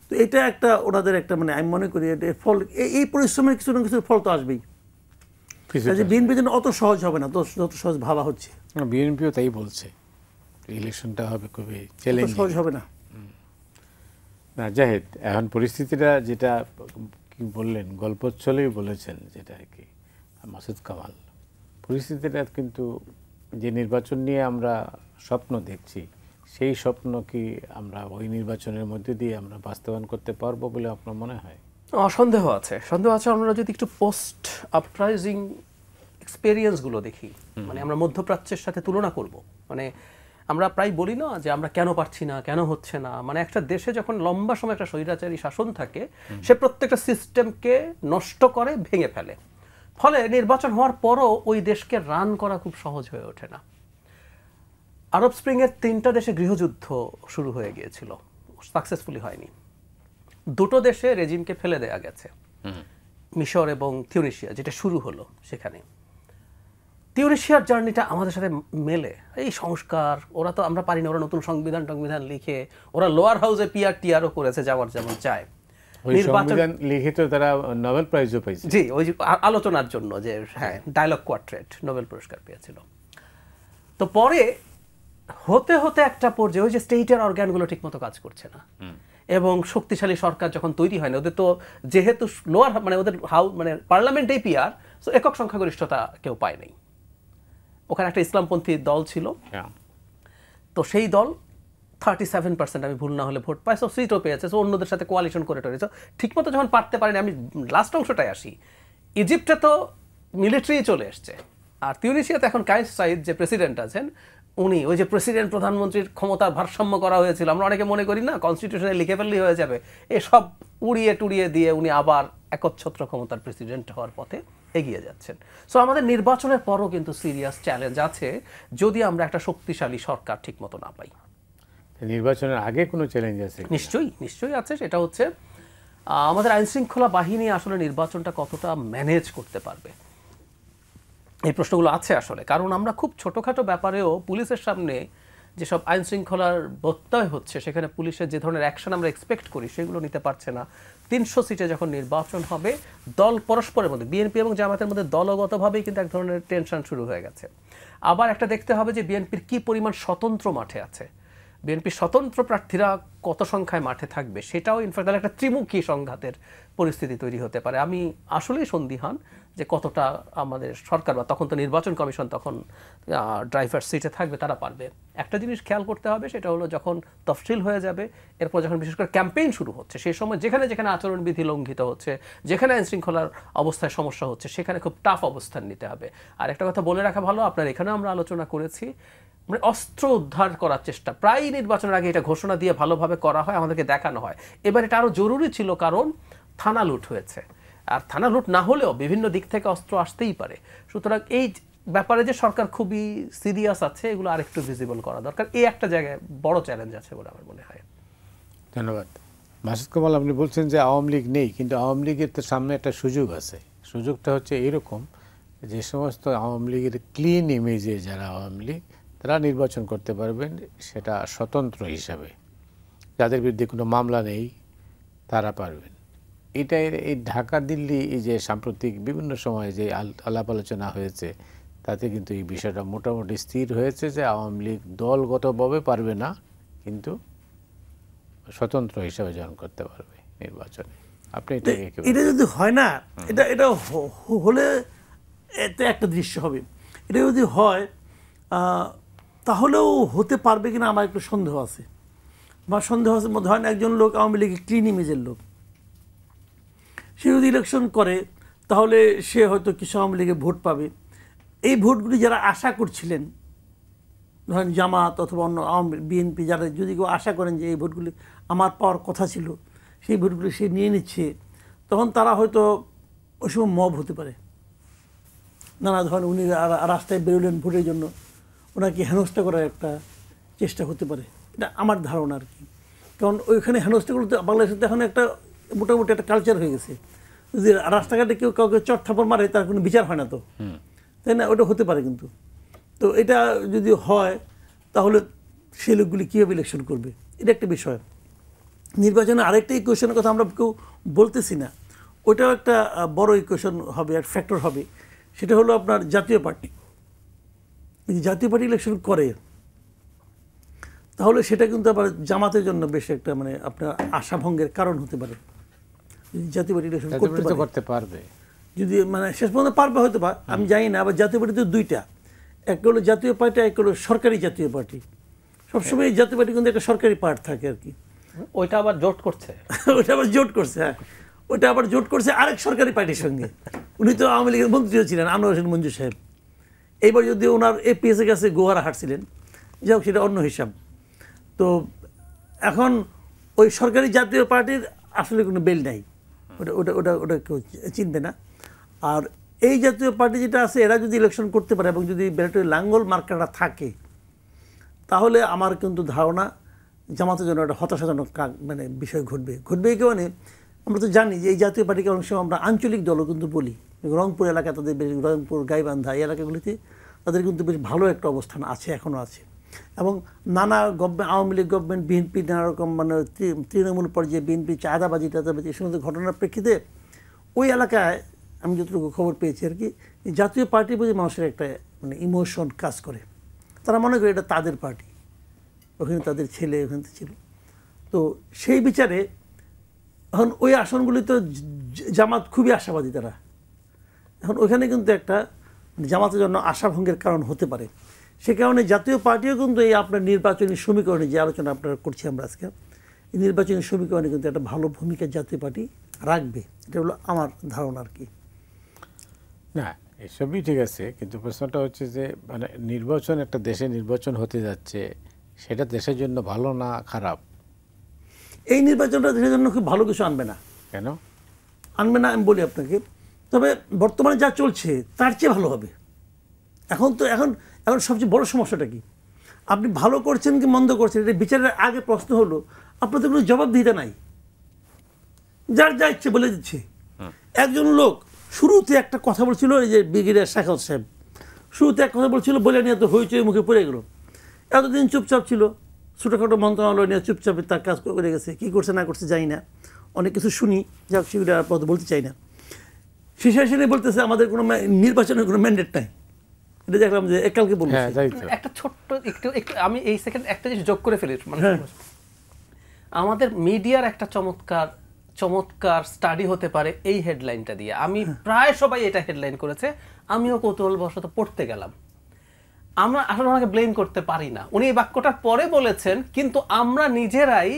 তো এটা একটা ওনাদের একটা মানে আমি মনে করি এর ফল, এই পরিশ্রমের কিছু না কিছু ফল তো আসবেই। বিএনপির জন্য অত সহজ হবে না, যত সহজ ভাবা হচ্ছে। বিএনপিও তাই বলছে, ইলেকশনটা হবে খুবই চ্যালেঞ্জিং, সহজ হবে না। না জাহিদ, এখন পরিস্থিতিটা যেটা কি বললেন, গল্পচ্ছলেই বলেছেন যেটা আর কি মাসুদ কামাল, পরিস্থিতিটা কিন্তু যে নির্বাচন নিয়ে আমরা স্বপ্ন দেখছি সেই স্বপ্ন কি আমরা ওই নির্বাচনের মধ্যে দিয়ে আমরা বাস্তবায়ন করতে পারবো বলে আপনার মনে হয়? সন্দেহ আছে, আমরা যদি একটু পোস্ট আপরাইজিং এক্সপেরিয়েন্সগুলো দেখি, মানে আমরা মধ্যপ্রাচ্যের সাথে তুলনা করব, মানে আমরা প্রায় বলি না যে আমরা কেন পারছি না, কেন হচ্ছে না, মানে একটা দেশে যখন লম্বা সময় একটা স্বৈরাচারী শাসন থাকে সে প্রত্যেকটা সিস্টেমকে নষ্ট করে, ভেঙে ফেলে, ফলে নির্বাচন হওয়ার পরও ওই দেশকে রান করা খুব সহজ হয়ে ওঠে না। আরব স্প্রিংয়ের 3টা দেশে গৃহযুদ্ধ শুরু হয়ে গিয়েছিল, সাকসেসফুলি হয়নি। 2টো দেশে রেজিমকে ফেলে দেয়া গেছে, মিশর এবং তিউনিসিয়া, যেটা শুরু হলো সেখানে। তিউনিসিয়ার জার্নিটা আমাদের সাথে মেলে, এই সংস্কার, ওরা তো আমরা পারি না, ওরা নতুন সংবিধান লিখে, ওরা লোয়ার হাউসে পিআর-টিআরও করেছে যাওয়ার যেমন চায়, সংবিধান লিখিত তারা নোবেল প্রাইজও পেয়েছে। জি, ওই যে আলোচনার জন্য যে হ্যাঁ ডায়লগ কোয়ার্ট্রেট নোবেল পুরস্কার পেয়েছিল। তো পরে হতে হতে একটা পর্যায়ে ওই যে স্টেটের অর্গানগুলো ঠিকমতো কাজ করছে না, এবং শক্তিশালী সরকার যখন তৈরি হয় না, ওদের তো যেহেতু লোয়ার মানে ওদের মানে পার্লামেন্টেই পিআর, তো একক সংখ্যাগরিষ্ঠতা কেউ পায় নাই। ওখানে একটা ইসলামপন্থী দল ছিল, তো সেই দল 37% আমি ভুল না হলে ভোট পায়, সো সিটও পেয়েছে, সো অন্যদের সাথে কোয়ালিশন করে টরেছে, ঠিকমতো যখন পারতে পারেনি। আমি লাস্ট অংশটায় আসি, ইজিপ্টে তো মিলিটারি চলে এসছে, আর তিউনিসিয়াতে এখন কায়েস সাইদ যে প্রেসিডেন্ট আছেন, উনি ওই যে প্রেসিডেন্ট প্রধানমন্ত্রীর ক্ষমতার ভারসাম্য করা হয়েছিল, আমরা অনেকে মনে করি না কনস্টিটিউশনে লিখে ফেললেই হয়ে যাবে, এসব উড়িয়ে টুড়িয়ে দিয়ে উনি আবার একচ্ছত্র ক্ষমতার প্রেসিডেন্ট হওয়ার পথে এগিয়ে যাচ্ছেন। সো আমাদের নির্বাচনের পরও কিন্তু সিরিয়াস চ্যালেঞ্জ আছে যদি আমরা একটা শক্তিশালী সরকার ঠিকমতো না পাই। নির্বাচনের আগে কোনো চ্যালেঞ্জ আছে? নিশ্চয়ই আছে। সেটা হচ্ছে আমাদের আইনশৃঙ্খলা বাহিনী আসলে নির্বাচনটা কতটা ম্যানেজ করতে পারবে, এই প্রশ্নগুলো আছে আসলে। কারণ আমরা খুব ছোটোখাটো ব্যাপারেও পুলিশের সামনে যেসব আইনশৃঙ্খলার ব্যত্যয় হচ্ছে, সেখানে পুলিশের যে ধরনের অ্যাকশন আমরা এক্সপেক্ট করি সেগুলো নিতে পারছে না। 300 সিটে যখন নির্বাচন হবে, দল পরস্পরের মধ্যে, বিএনপি এবং জামাতের মধ্যে দলগতভাবেই কিন্তু এক ধরনের টেনশন শুরু হয়ে গেছে। আবার একটা দেখতে হবে যে বিএনপির কী পরিমাণ স্বতন্ত্র মাঠে আছে, বিএনপির স্বতন্ত্র প্রার্থীরা কত সংখ্যায় মাঠে থাকবে, সেটাও ইনফ্যাক্ট একটা ত্রিমুখী সংঘাতের পরিস্থিতি তৈরি হতে পারে। আমি আসলেই সন্দিহান যে কতটা আমাদের সরকার, বা তখন তো নির্বাচন কমিশন তখন ড্রাইভার সিটে থাকবে, তারা পারবে। একটা জিনিস খেয়াল করতে হবে, সেটা হলো যখন তফসিল হয়ে যাবে, এরপর যখন বিশেষ করে ক্যাম্পেইন শুরু হচ্ছে, সেই সময় যেখানে যেখানে আচরণবিধি লঙ্ঘিত হচ্ছে, যেখানে আইনশৃঙ্খলার অবস্থায় সমস্যা হচ্ছে, সেখানে খুব টাফ অবস্থান নিতে হবে। আর একটা কথা বলে রাখা ভালো, আপনার এখানেও আমরা আলোচনা করেছি, মানে অস্ত্র উদ্ধার করার চেষ্টা প্রায় নির্বাচনের আগে এটা ঘোষণা দিয়ে ভালোভাবে করা হয়, আমাদেরকে দেখানো হয়। এবার এটা আরও জরুরি ছিল, কারণ থানা লুট হয়েছে, আর থানা লুট না হলেও বিভিন্ন দিক থেকে অস্ত্র আসতেই পারে। সুতরাং এই ব্যাপারে যে সরকার খুবই সিরিয়াস আছে, এগুলো আরেকটু ভিজিবল করা দরকার। এই একটা জায়গায় বড় চ্যালেঞ্জ আছে বলে আমার মনে হয়। ধন্যবাদ। মাসুদ কামাল, আপনি বলছেন যে আওয়ামী লীগ নেই, কিন্তু আওয়ামী লীগের তো সামনে একটা সুযোগ আছে। সুযোগটা হচ্ছে এরকম, যে সমস্ত আওয়ামী লীগের ক্লিন ইমেজে যারা আওয়ামী লীগ, তারা নির্বাচন করতে পারবেন, সেটা স্বতন্ত্র হিসাবে, যাদের বিরুদ্ধে কোনো মামলা নেই, তারা পারবেন। এটাই এই ঢাকা দিল্লি এই যে সাম্প্রতিক বিভিন্ন সময়ে যে আলাপ আলোচনা হয়েছে, তাতে কিন্তু এই বিষয়টা মোটামুটি স্থির হয়েছে যে আওয়ামী লীগ দলগতভাবে পারবে না, কিন্তু স্বতন্ত্র হিসাবে জয়েন করতে পারবে নির্বাচনে। আপনি এটা যদি হয় না, এটা হলে এতে একটা দৃশ্য হবে। এটা যদি হয় তাহলেও হতে পারবে কিনা আমার একটু সন্দেহ আছে। আমার সন্দেহ আছে, ধরেন একজন লোক আওয়ামী লীগের ক্লিন ইমেজের লোক, সে যদি ইলেকশন করে তাহলে সে হয়তো কিছু আওয়ামী লীগে ভোট পাবে। এই ভোটগুলি যারা আশা করছিলেন, ধরেন জামাত অথবা অন্য বিএনপি, যারা যদি কেউ আশা করেন যে এই ভোটগুলি আমার পাওয়ার কথা ছিল, সেই ভোটগুলি সে নিয়ে নিচ্ছে, তখন তারা হয়তো ওই সময় মব হতে পারে। নানা ধরেন উনি রাস্তায় বেরোলেন ভোটের জন্য, ওনাকে হেনস্থা করার একটা চেষ্টা হতে পারে, এটা আমার ধারণা আর কি। কারণ ওইখানে হেনস্থাগুলো তো বাংলাদেশে এখন একটা মোটামুটি একটা কালচার হয়ে গেছে। যদি রাস্তাঘাটে কেউ কাউকে চট থাপড় মারে, তার কোনো বিচার হয় না, তো তাই না? ওটা হতে পারে। কিন্তু তো এটা যদি হয়, তাহলে সেই লোকগুলি কীভাবে ইলেকশন করবে, এটা একটা বিষয়। নির্বাচনে আরেকটা ইকুয়েশনের কথা আমরা কেউ বলতেছি না, ওটাও একটা বড় ইকুয়েশন হবে, আর ফ্যাক্টর হবে। সেটা হলো আপনার জাতীয় পার্টি। যদি জাতীয় পার্টি ইলেকশন করে, তাহলে সেটা কিন্তু আবার জামাতের জন্য বেশ একটা মানে আপনার আশাভঙ্গের কারণ হতে পারে। যদি জাতীয় পার্টি ইলেকশন করতে পারবে, যদি মানে শেষ পর্যন্ত পারবে হয়তো বা, আমি জানি না। আবার জাতীয় পার্টি তো দুইটা, একটা হলো জাতীয় পার্টি, একটা হলো সরকারি জাতীয় পার্টি। সবসময় এই জাতীয় পার্টি কিন্তু একটা সরকারি পার্ট থাকে আর কি। ওইটা আবার জোট করছে, ওটা আবার জোট করছে, হ্যাঁ ওটা আবার জোট করছে আরেক সরকারি পার্টির সঙ্গে। উনি তো আওয়ামী লীগের মন্ত্রীও ছিলেন, আনোয়ার হোসেন মঞ্জু সাহেব। এইবার যদি ওনার এপিএসের কাছে গোহারা হাঁটছিলেন, যাই হোক সেটা অন্য হিসাব। তো এখন ওই সরকারি জাতীয় পার্টির আসলে কোনো বেল নাই, ওটা ওটা ওটা ওটা কেউ চিনবে না। আর এই জাতীয় পার্টি যেটা আছে, এরা যদি ইলেকশন করতে পারে এবং যদি ব্যালটে লাঙ্গল মার্কাটা থাকে, তাহলে আমার কিন্তু ধারণা জামাতের জন্য একটা হতাশাজনক মানে বিষয় ঘটবে এই কারণে আমরা তো জানি যে এই জাতীয় পার্টিকে অনেক সময় আমরা আঞ্চলিক দলও কিন্তু বলি। রংপুর এলাকা তাদের বেশ, রংপুর গাইবান্ধা এই এলাকাগুলিতে তাদের কিন্তু বেশ ভালো একটা অবস্থান আছে, এখনও আছে। এবং নানা government, Awami League government, BNP নানা রকম মানে তৃণমূল পর্যায়ে বিএনপি চাঁদাবাজি এই সমস্ত ঘটনার প্রেক্ষিতে ওই এলাকায় আমি যতটুকু খবর পেয়েছি আর কি, জাতীয় পার্টির প্রতি মানুষের একটা মানে ইমোশন কাজ করে। তারা মনে করে এটা তাদের পার্টি, ওখানে তাদের ছেলে ওখানে ছিল। তো সেই বিচারে এখন ওই আসনগুলি তো জামাত খুবই আশাবাদী তারা। এখন ওইখানে কিন্তু একটা জামাতের জন্য আশাভঙ্গের কারণ হতে পারে। সে কারণে জাতীয় পার্টিও কিন্তু এই আপনার নির্বাচনী সমীকরণে যে আলোচনা আপনারা করছি আমরা আজকে, এই নির্বাচনী সমীকরণে কিন্তু একটা ভালো ভূমিকা জাতীয় পার্টি রাখবে, এটা হলো আমার ধারণা আর কি। না এসবই ঠিক আছে, কিন্তু প্রশ্নটা হচ্ছে যে মানে নির্বাচন, একটা দেশে নির্বাচন হতে যাচ্ছে, সেটা দেশের জন্য ভালো না খারাপ? এই নির্বাচনটা দেশের জন্য খুব ভালো কিছু আনবে না। কেন আনবে না আমি বলি আপনাকে, তবে বর্তমানে যা চলছে তার চেয়ে ভালো হবে। এখন সবচেয়ে বড় সমস্যাটা কি, আপনি ভালো করছেন কি মন্দ করছেন এটা বিচারের আগে প্রশ্ন হলো আপনাদের কোনো জবাবদিহিতা নাই, যার যা ইচ্ছে বলে দিচ্ছে। একজন লোক শুরুতে একটা কথা বলছিল, এই যে ব্রিগেডিয়ার শাখাওয়াত সাহেব শুরুতে এক কথা বলছিল, বলে নিয়ে তো হইচই মুখে পড়ে গেল। এতদিন চুপচাপ ছিল, ছোটোখাটো মন্ত্রণালয় নিয়ে চুপচাপ তার কাজ করে গেছে, কী করছে না করছে জানি না, অনেক কিছু শুনি, যাক সেগুলো আর বলতে চাই না। শেষে এসে বলতেছে আমাদের কোনো নির্বাচনের কোনো ম্যান্ডেট নাই। এটা দেখলাম যে কালকে বলবো। একটা ছোট্ট একটু আমি এই সেকেন্ড একটা জিনিস যোগ করে ফেলি, মানে আমাদের মিডিয়ার একটা চমৎকার স্টাডি হতে পারে এই হেডলাইনটা দিয়ে। আমি প্রায় সবাই এটা হেডলাইন করেছে, আমিও কৌতূহলবশত পড়তে গেলাম। আমরা আসলে ওনাকে ব্লেম করতে পারি না, উনি এই বাক্যটার পরে বলেছেন কিন্তু আমরা নিজেরাই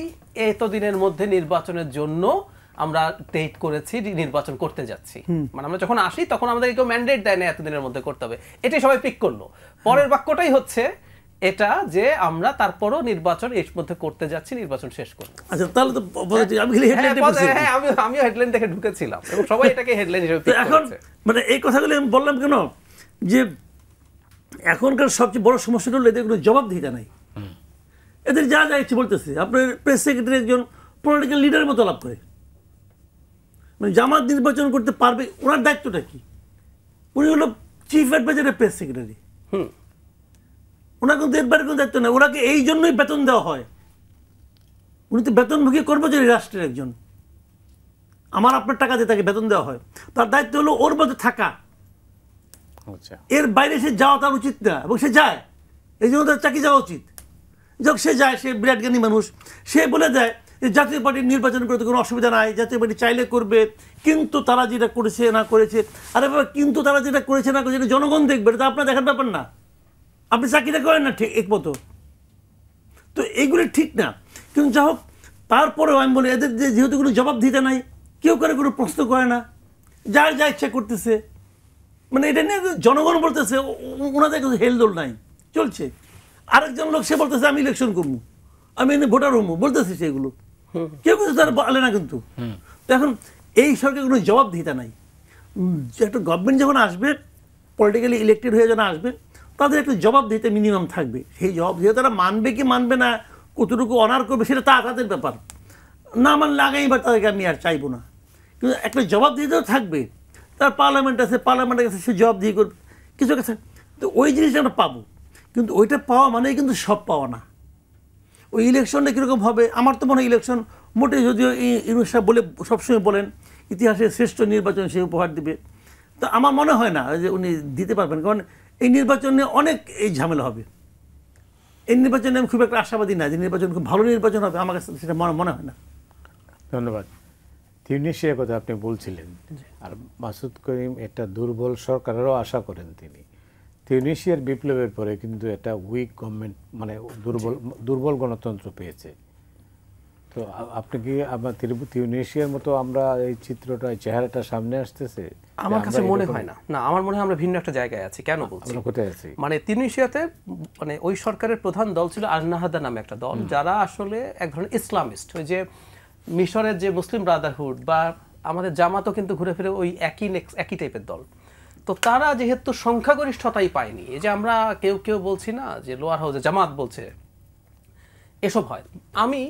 এতদিনের মধ্যে নির্বাচনের জন্য আমরা ডেট করেছি, নির্বাচন করতে যাচ্ছি। মানে আমরা যখন আসি তখন আমাদের কেউ ম্যান্ডেট দেয় না এতদিনের মধ্যে করতে হবে, এটাই সবাই পিক করলো। পরের বাক্যটাই হচ্ছে এটা যে আমরা তারপরও নির্বাচন এর মধ্যে করতে যাচ্ছি, নির্বাচন শেষ করব। আচ্ছা তাহলে তো আমিও হেডলাইন দেখে ঢুকেছিলাম এবং সবাই এটাকে হেডলাইন হিসেবে পিক এখন করেছে। মানে এই কথাগুলো আমি বললাম কেন, যে এখনকার সবচেয়ে বড় সমস্যাটা হলো এদের কোনো জবাবদিহিতা নাই। এদের যা যা ইচ্ছে বলতেছে। আপনার প্রেস সেক্রেটারি একজন পলিটিক্যাল লিডারের মতো লাভ করে, মানে জামাত নির্বাচন করতে পারবে, ওনার দায়িত্বটা কি? উনি হলো চিফ অ্যাডভাইজারের প্রেস সেক্রেটারি, ওনার কিন্তু এর বাইরে কোনো দায়িত্ব নেই। ওনাকে এই জন্যই বেতন দেওয়া হয়, উনি তো বেতনভোগী কর্মচারী রাষ্ট্রের একজন, আমার আপনার টাকা দিয়ে তাকে বেতন দেওয়া হয়। তার দায়িত্ব হলো ওর মধ্যে থাকা, এর বাইরে সে যাওয়া তার উচিত না, এবং সে যায়, এই জন্য তার চাকরি যাওয়া উচিত। যখন সে যায়, সে বিরাট জ্ঞানী মানুষ, সে বলে দেয় যে জাতীয় পার্টির নির্বাচন করতে কোনো অসুবিধা নাই, জাতীয় পার্টি চাইলে করবে, কিন্তু তারা যেটা করেছে না করেছে, আরে বাবা কিন্তু তারা যেটা করেছে না করেছে জনগণ দেখবে, এটা আপনার দেখার ব্যাপার না, আপনি চাকরিটা করেন না ঠিক একমতো। তো এইগুলি ঠিক না, কিন্তু যা হোক তারপরেও আমি বলি এদের যেহেতু কোনো জবাবদিহিতা নাই, কেউ করে কোনো প্রশ্ন করে না, যার যা ইচ্ছা করতেছে, মানে এটা নিয়ে জনগণ বলতেছে ওনাদের কিন্তু হেলদোল নাই, চলছে। আরেকজন লোক সে বলতেছে আমি ইলেকশন করবো, আমি এনে ভোটার হবো, বলতেছে সেগুলো, কেউ কিন্তু তারা বলে না কিন্তু। তো এখন এই সরকারের কোনো জবাবদিহিতা নাই। একটা গভর্নমেন্ট যখন আসবে, পলিটিক্যালি ইলেক্টেড হয়ে যখন আসবে, তাদের একটা জবাবদিহিতা মিনিমাম থাকবে। সেই জবাবদিহিতা তারা মানবে কি মানবে না, কতটুকু অনার করবে, সেটা তাদের ব্যাপার, না মানলে আগামীবার তাদেরকে আমি আর চাইবো না, কিন্তু একটা জবাবদিহিতাও থাকবে। তার পার্লামেন্ট আছে, পার্লামেন্টের কাছে সে জবাবদিহি করবে কিছু কাছে, তো ওই জিনিসটা আমরা পাবো। কিন্তু ওইটা পাওয়া মানে কিন্তু সব পাওয়া না। ওই ইলেকশনটা কীরকম হবে, আমার তো মনে হয় ইলেকশন মোটে, যদিও ইউনূস সাহেব বলে সবসময় বলেন ইতিহাসের শ্রেষ্ঠ নির্বাচন সে উপহার দিবে, তো আমার মনে হয় না যে উনি দিতে পারবেন, কারণ এই নির্বাচনে অনেক এই ঝামেলা হবে। এই নির্বাচনে আমি খুব একটা আশাবাদী না যে নির্বাচন খুব ভালো নির্বাচন হবে, আমার কাছে সেটা মনে হয় না। ধন্যবাদ। তিউনিসিয়ার কথা আপনি বলছিলেন, আর মাসুদ করিম একটা দুর্বল সরকারেরও আশা করেন তিনি। তিউনিসিয়ার বিপ্লবের পরে কিন্তু একটা উইক গভর্নমেন্ট, মানে দুর্বল গণতন্ত্র পেয়েছে। তো আপনি কি আবার তিউনিসিয়ার মতো আমরা এই চিত্রটা, চেহারাটা সামনে আসতেছে? আমার কাছে মনে হয় না। না, আমার মনে হয় আমরা ভিন্ন একটা জায়গায় আছি। কেন বলছি? আমরা কোথায় আছি? মানে তিউনিসিয়াতে মানে ওই সরকারের প্রধান দল ছিল আল-নাহাদা নামে একটা দল, যারা আসলে এক ধরনের ইসলামিস্ট। ওই যে মিশরের যে মুসলিম ব্রাদারহুড বা আমাদের জামাতও কিন্তু ঘুরে ফিরে ওই একই টাইপের দল। তো তারা যেহেতু সংখ্যাগরিষ্ঠতাই পায়নি, এই যে আমরা কেউ কেউ বলছি না যে লোয়ার হাউসে জামাত বলছে, এসব হয়। আমি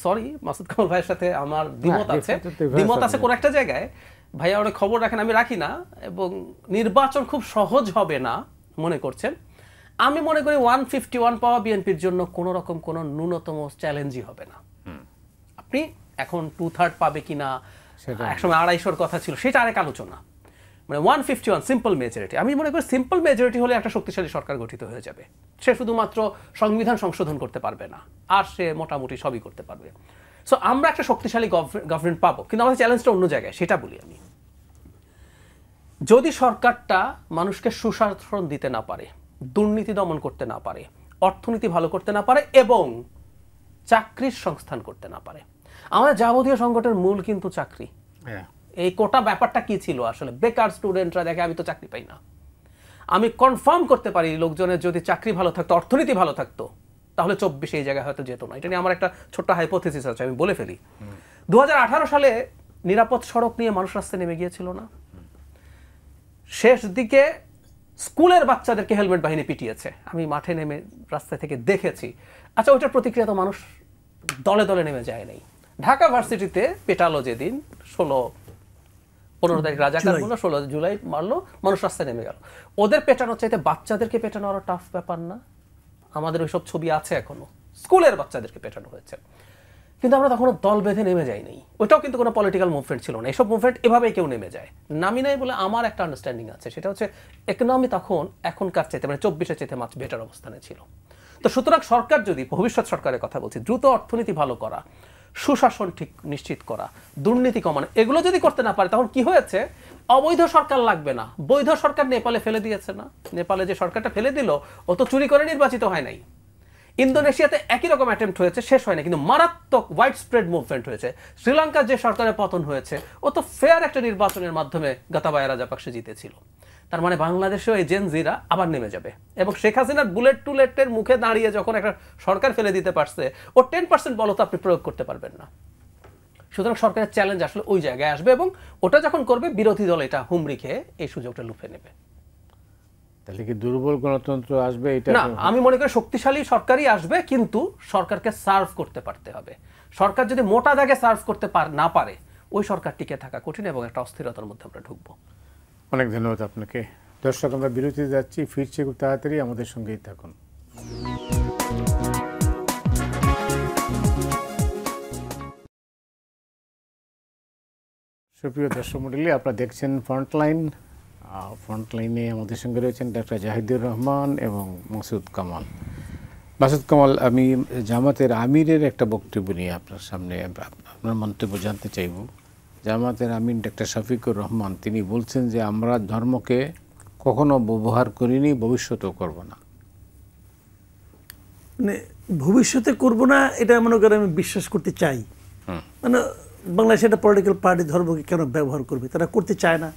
সরি, মাসুদ কামাল ভাইয়ের সাথে আমার দ্বিমত আছে কোন একটা জায়গায়। ভাইয়া অনেক খবর রাখেন, আমি রাখি না, এবং নির্বাচন খুব সহজ হবে না মনে করছেন। আমি মনে করি 151 পাওয়া বিএনপির জন্য কোনো রকম কোনো ন্যূনতম চ্যালেঞ্জই হবে না। আপনি এখন 2/3 পাবে কিনা, একসময় 250-র কথা ছিল, সেটা আরেক আলোচনা। মানে 151 সিম্পল মেজরিটি, আমি মনে করি সিম্পল মেজরিটি হলে একটা শক্তিশালী সরকার গঠিত হয়ে যাবে। সে শুধুমাত্র সংবিধান সংশোধন করতে পারবে না, আর সে মোটামুটি সবই করতে পারবে। সো আমরা একটা শক্তিশালী গভর্নমেন্ট পাবো, কিন্তু আমাদের চ্যালেঞ্জটা অন্য জায়গায়। সেটা বলি আমি, যদি সরকারটা মানুষকে সুশাসন দিতে না পারে, দুর্নীতি দমন করতে না পারে, অর্থনীতি ভালো করতে না পারে এবং চাকরির সংস্থান করতে না পারে। আমাদের যাবতীয় সংকটের মূল কিন্তু চাকরি। এই কোটা ব্যাপারটা কি ছিল আসলে? বেকার স্টুডেন্টরা দেখে আমি তো চাকরি পাই না। আমি কনফার্ম করতে পারি লোকজনের যদি চাকরি ভালো থাকতো, অর্থনীতি ভালো থাকতো, তাহলে 24 এই জায়গায় হয়তো যেত না। এটা নিয়ে আমার একটা ছোট্ট হাইপোথেসিস আছে, আমি বলে ফেলি। 2018 সালে নিরাপদ সড়ক নিয়ে মানুষ রাস্তায় নেমে গিয়েছিল না? শেষ দিকে স্কুলের বাচ্চাদেরকে হেলমেট বাহিনী পিটিয়েছে, আমি মাঠে নেমে রাস্তা থেকে দেখেছি। আচ্ছা, ওইটার প্রতিক্রিয়া তো মানুষ দলে দলে নেমে যায় নাই। ঢাকা ভার্সিটিতে পেটালো যেদিন 15 তারিখ রাজাকার মারলো, 16 জুলাই মারলো, মানুষ রাস্তায় নেমে গেল। ওদের পেটানোর চাইতে বাচ্চাদেরকে পেটানো আরো টাফ ব্যাপার না? আমাদের ওইসব ছবি আছে এখনো, স্কুলের বাচ্চাদেরকে পেটানো হয়েছে, কিন্তু আমরা তখনও দল বেঁধে নেমে যাইনি। ওইটাও কিন্তু কোনো পলিটিক্যাল মুভমেন্ট ছিল না। এইসব মুভমেন্ট এভাবেই কেউ নেমে যায়, নামি নাই বলে আমার একটা আন্ডারস্ট্যান্ডিং আছে। সেটা হচ্ছে ইকোনমি তখন এখনকার চাইতে, মানে 24-এর চাইতে মাছ বেটার অবস্থানে ছিল। তো সুতরাং সরকার যদি, ভবিষ্যৎ সরকারের কথা বলছি, দ্রুত অর্থনীতি ভালো করা, সুশাসন ঠিক নিশ্চিত করা, দুর্নীতি কমানো, এগুলো যদি করতে না পারে, তখন কি হয়েছে? অবৈধ সরকার লাগবে না। বৈধ সরকার নেপালে ফেলে দিয়েছে না? নেপালে যে সরকারটা ফেলে দিল, ও তো চুরি করে নির্বাচিত হয় নাই। ইন্দোনেশিয়াতে একই রকম অ্যাটেম্প্ট হয়েছে, শেষ হয় না, কিন্তু মারাত্মক ওয়াইড স্প্রেড মুভমেন্ট হয়েছে। শ্রীলঙ্কার যে সরকারের পতন হয়েছে, ও তো ফেয়ার একটা নির্বাচনের মাধ্যমে গোতাবায়া রাজাপাকসে জিতেছিল। তার মানে বাংলাদেশেও এই জেনজিরা আবার নেমে যাবে, এবং শেখ হাসিনার বুলেট টুলেটের মুখে দাঁড়িয়ে যখন একটা সরকার ফেলে দিতে পারছে, ও 10% বলও তো আপনি প্রয়োগ করতে পারবেন না। সুতরাং সরকারের চ্যালেঞ্জ আসলে ওই জায়গায় আসবে, এবং ওটা যখন করবে, বিরোধী দল এটা হুমড়ি খেয়ে এই সুযোগটা লুফে নেবে। তাহলে কি দুর্বল গণতন্ত্র আসবে? এটা না, আমি মনে করি শক্তিশালী সরকারই আসবে, কিন্তু সরকারকে সার্ভ করতে পারতে হবে। সরকার যদি মোটা দাগে সার্ভ করতে না পারে, ওই সরকার টিকে থাকা কঠিন, এবং একটা অস্থিরতার মধ্যে আমরা ঢুকবো। অনেক ধন্যবাদ আপনাকে। দর্শক, আমরা বিরতিতে যাচ্ছি, ফিরছি খুব তাড়াতাড়ি, আমাদের সঙ্গেই থাকুন। সুপ্রিয় দর্শক মণ্ডলী, আপনারা দেখছেন ফ্রন্টলাইন। ফ্রন্টলাইনে আমাদের সঙ্গে রয়েছেন ডক্টর জাহিদুর রহমান এবং মাসুদ কামাল। মাসুদ কামাল, আমি জামাতের আমিরের একটা বক্তব্য নিয়ে আপনার সামনে আপনার মন্তব্য জানতে চাইব। জামাতের আমির ডক্টর শফিকুর রহমান, তিনি বলছেন যে আমরা ধর্মকে কখনো ব্যবহার করিনি, ভবিষ্যতেও করব না। মানে ভবিষ্যতে করব না, এটা মনে করে আমি বিশ্বাস করতে চাই। মানে বাংলাদেশে একটা পলিটিক্যাল পার্টি ধর্মকে কেন ব্যবহার করবে? তারা করতে চায় না।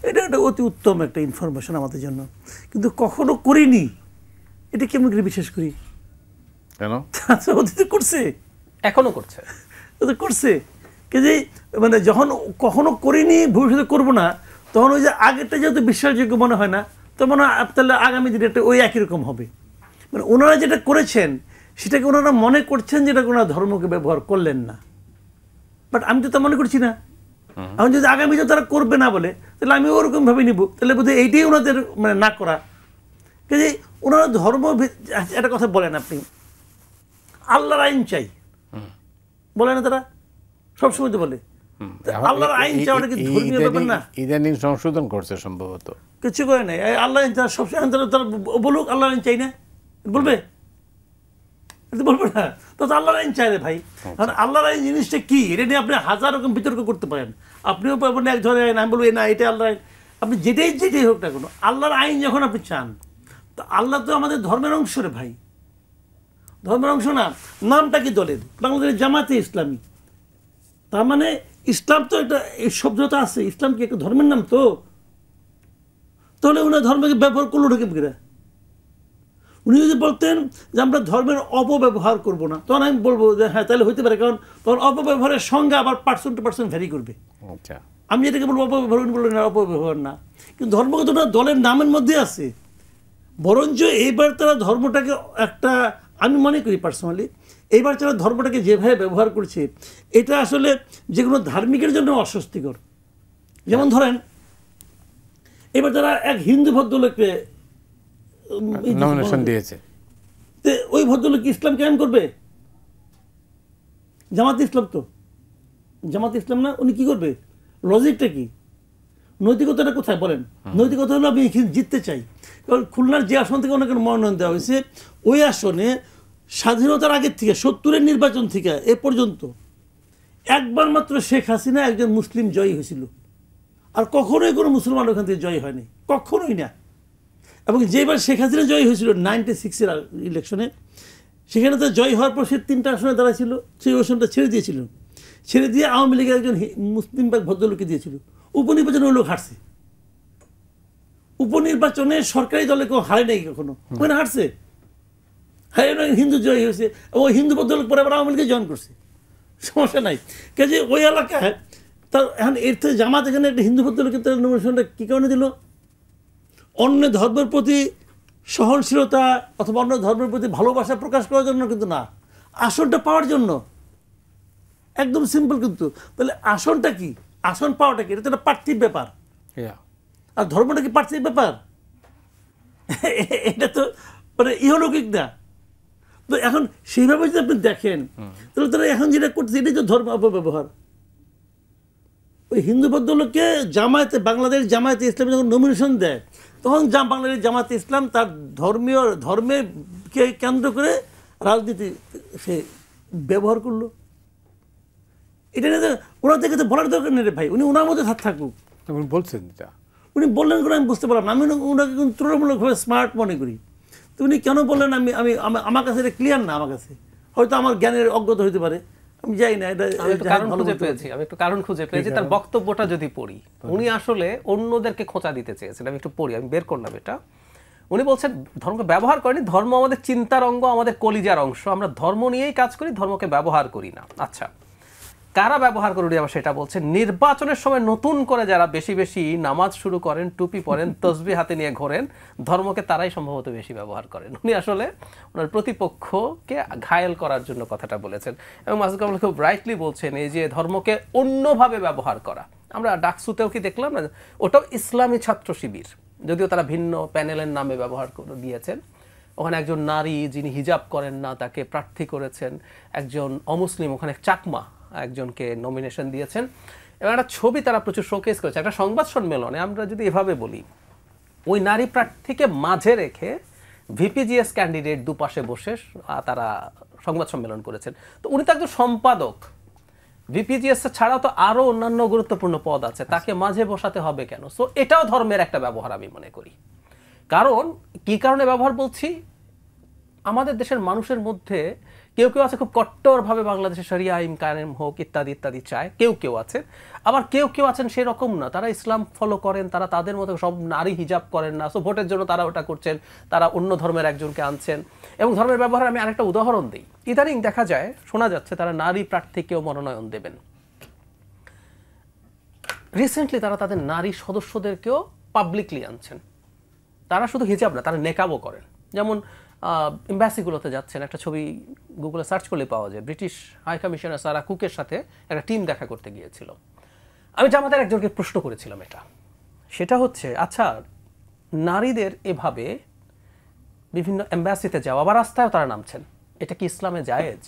এটা একটা অতি উত্তম একটা ইনফরমেশন আমাদের জন্য, কিন্তু কখনো করিনি এটা কেমন করে বিশ্বাস করি? কেন? অতীতে করছে, এখনো করছে, করছে যে মানে যখন কখনো করিনি, ভবিষ্যতে করব না, তখন ওই যে আগেরটা যেহেতু বিশ্বাসযোগ্য মনে হয় না, তো মনে হয় তাহলে আগামী দিনে একটা ওই একই রকম হবে। মানে ওনারা যেটা করেছেন সেটাকে ওনারা মনে করছেন যেটা ওনারা ধর্মকে ব্যবহার করলেন না, বাট আমি তো তা মনে করছি না। এখন যদি আগামীতে তারা করবে না বলে, তাহলে আমি ওরকম ভাবে নিব, তাহলে বোধহয় এইটাই ওনাদের মানে না করা। কাজে ওনারা ধর্ম, একটা কথা বলেন আপনি, আল্লাহর আইন চাই বলে না তারা, সবসময় তো বলে আল্লাহর আইন চাওয়াটা কি ধর্মীয় ব্যাপার না? ইদানিং সংশোধন করছে সম্ভবত, কিছু করে নাই। আল্লাহ আইন তারা সবসময় তারা বলুক আল্লাহর আইন চাই না, বলবে বলবে না, তো আল্লাহর আইন চাই রে ভাই। কারণ আল্লাহর আইন জিনিসটা কি, এটা নিয়ে আপনি হাজার রকম বিতর্ক করতে পারেন। আপনিও পারবেন এক ধরনের আইন, আমি বলবো না এটা আল্লাহর আইন। আপনি যেটাই হোক না কেন, আল্লাহর আইন যখন আপনি চান, তো আল্লাহ তো আমাদের ধর্মের অংশ রে ভাই, ধর্মের অংশ না। নামটা কি দলের? বাংলাদেশের জামাতে ইসলামী। তার মানে ইসলাম তো একটা এই শব্দটা আছে, ইসলাম কি একটা ধর্মের নাম? তো তাহলে উনি ধর্মকে ব্যবহার করলো ঢুকে কিনা? উনি যদি বলতেন যে আমরা ধর্মের অপব্যবহার করব না, তখন আমি বলবো যে হ্যাঁ তাহলে হইতে পারে, কারণ তখন অপব্যবহারের সংজ্ঞা আবার পার্সন টু পার্সন ভ্যারি করবে। আচ্ছা, আমি যেটাকে বলবো অপব্যবহার, উনি বললেন না অপব্যবহার না, কিন্তু ধর্মগত না দলের নামের মধ্যে আছে। বরঞ্চ এইবার তারা ধর্মটাকে একটা, আমি মনে করি পার্সোনালি, এইবার তারা ধর্মটাকে যেভাবে ব্যবহার করছে এটা আসলে যে কোনো ধার্মিকের জন্য অস্বস্তিকর। যেমন ধরেন এবার তারা এক হিন্দু ভদ্রলোককে নমিনেশন দিয়েছে, ওই ভদ্রলোক ইসলাম কেমন করবে? জামাত ইসলাম তো, জামাত ইসলাম না, উনি কি করবে? লজিকটা কি? নৈতিকতাটা কোথায় বলেন? নৈতিকতা হলো আমি এখানে জিততে চাই। কারণ খুলনার যে আসন থেকে ওনাকে মনোনয়ন দেওয়া হয়েছে, ওই আসনে স্বাধীনতার আগের থেকে 70-এর নির্বাচন থেকে এ পর্যন্ত একবার মাত্র শেখ হাসিনা একজন মুসলিম জয়ী হয়েছিল, আর কখনোই কোনো মুসলমান ওখান থেকে জয়ী হয়নি, কখনোই না। এবং যেবার শেখ হাসিনা জয়ী হয়েছিল 96-এর ইলেকশনে, সেখানে তো জয়ী হওয়ার পর সে 3টা আসনে দাঁড়াইছিল, সেই আসনটা ছেড়ে দিয়েছিল, ছেড়ে দিয়ে আওয়ামী লীগের একজন মুসলিম বা ভদ্রলোককে দিয়েছিল। উপনির্বাচনে ওই লোক হারছে। উপনির্বাচনে সরকারি দলে কেউ হারে নাই কখনো, ওখানে হারছে, হ্যাঁ হিন্দু জয়ী হয়েছে, ওই হিন্দু ভদ্রলোক পরে আবার আওয়ামী লীগে জয়েন করছে, সমস্যা নাই। কাজে ওই এলাকায় তার এখন এর থেকে জামাত এখানে একটা হিন্দু ভদ্রলোকের তার নমিনেশনটা কী কারণে দিল? অন্য ধর্মের প্রতি সহনশীলতা অথবা অন্য ধর্মের প্রতি ভালোবাসা প্রকাশ করার জন্য কিন্তু না, আসনটা পাওয়ার জন্য। একদম সিম্পল। কিন্তু তাহলে আসনটা কি, আসন পাওয়াটা কি? এটা তো একটা পার্থিব ব্যাপার। আর ধর্মটা কি পার্থিব ব্যাপার? এটা তো মানে ইহলৌকিক না। তো এখন সেইভাবে যদি আপনি দেখেন, তাহলে তারা এখন যেটা করছে এটাই তো ধর্ম অপব্যবহার। ওই হিন্দু ভদ্রলোককে জামায়াতে, বাংলাদেশ জামায়াতে ইসলামী যখন নমিনেশন দেয়, তখন বাংলাদেশ জামায়াতে ইসলাম তার ধর্মকে কেন্দ্র করে রাজনীতি সে ব্যবহার করলো। এটা নিয়ে ওনার থেকে তো বলার দরকার নেই রে ভাই, উনি ওনার মধ্যে থাকুক। উনি বলছেন এটা, উনি বললেন করে আমি বুঝতে পারলাম না। আমি ওনাকে কিন্তু তুলনামূলকভাবে স্মার্ট মনে করি। তো উনি কেন বললেন আমি আমি আমার কাছে এটা ক্লিয়ার না, আমার কাছে হয়তো আমার জ্ঞানের অজ্ঞতা হইতে পারে, আমি যাই না। এটা আমি একটু কারণ খুঁজে পেয়েছি তার বক্তব্যটা যদি পড়ি। উনি আসলে অন্যদেরকে খোঁচা দিতে চেয়েছেন, আমি একটু পড়ি, আমি বের করলাম এটা। উনি বলছেন ধর্মকে ব্যবহার করেনি, ধর্ম আমাদের চিন্তার অঙ্গ, আমাদের কলিজার অংশ, আমরা ধর্ম নিয়েই কাজ করি, ধর্মকে ব্যবহার করি না। আচ্ছা, কারা ব্যবহার করি আবার সেটা বলছেন। নির্বাচনের সময় নতুন করে যারা বেশি বেশি নামাজ শুরু করেন, টুপি পরেন, তসবি হাতে নিয়ে ঘোরেন, ধর্মকে তারাই সম্ভবত বেশি ব্যবহার করেন। উনি আসলে ওনার প্রতিপক্ষকে ঘায়েল করার জন্য কথাটা বলেছেন। এবং মাসুদ কামাল খুব রাইটলি বলছেন এই যে ধর্মকে অন্যভাবে ব্যবহার করা। আমরা ডাকসুতেও কি দেখলাম না, ওটাও ইসলামী ছাত্র শিবির, যদিও তারা ভিন্ন প্যানেলের নামে ব্যবহার করে দিয়েছেন। ওখানে একজন নারী যিনি হিজাব করেন না তাকে প্রার্থী করেছেন, একজন অমুসলিম ওখানে চাকমা একজনকে নমিনেশন দিয়েছেন, এবং একটা ছবি তারা প্রচুর শোকেস করেছে। একটা সংবাদ সম্মেলনে আমরা যদি এভাবে বলি, ওই নারী প্রার্থীকে মাঝে রেখে ভিপিজিএস ক্যান্ডিডেট দুপাশে বসে তারা সংবাদ সম্মেলন করেছেন। তো উনি তো একজন সম্পাদক, ভিপিজিএস ছাড়াও তো আরও অন্যান্য গুরুত্বপূর্ণ পদ আছে, তাকে মাঝে বসাতে হবে কেন? সো এটাও ধর্মের একটা ব্যবহার আমি মনে করি। কারণ কি কারণে ব্যবহার বলছি, আমাদের দেশের মানুষের মধ্যে কেউ কেউ আছে খুব কট্টরভাবে বাংলাদেশের শরিয়া আইন কায়েম হোক ইত্যাদি ইত্যাদি চায়, কেউ কেউ আছে। আবার কেউ কেউ আছেন সেরকম না, তারা ইসলাম ফলো করেন, তারা তাদের মতো সব নারী হিজাব করেন না, সো ভোটের জন্য তারা ওটা করছেন, তারা অন্য ধর্মের একজনকে আনছেন। এবং ধর্মের ব্যবহার আমি আরেকটা উদাহরণ দিই, ইদানিং দেখা যায়, শোনা যাচ্ছে তারা নারী প্রার্থীকেও মনোনয়ন দেবেন। রিসেন্টলি তারা তাদের নারী সদস্যদেরকেও পাবলিকলি আনছেন। তারা শুধু হিজাব না, তারা নেকাবও করেন। যেমন এম্বাসিগুলোতে যাচ্ছেন, একটা ছবি গুগলে সার্চ করলে পাওয়া যায়, ব্রিটিশ হাই কমিশনার সারা কুকের সাথে একটা টিম দেখা করতে গিয়েছিল। আমি জামাতের একজনকে প্রশ্ন করেছিলাম এটা, সেটা হচ্ছে আচ্ছা নারীদের এভাবে বিভিন্ন এম্বাসিতে যাওয়া বা রাস্তায় তারা নামছেন, এটা কি ইসলামে জায়েজ?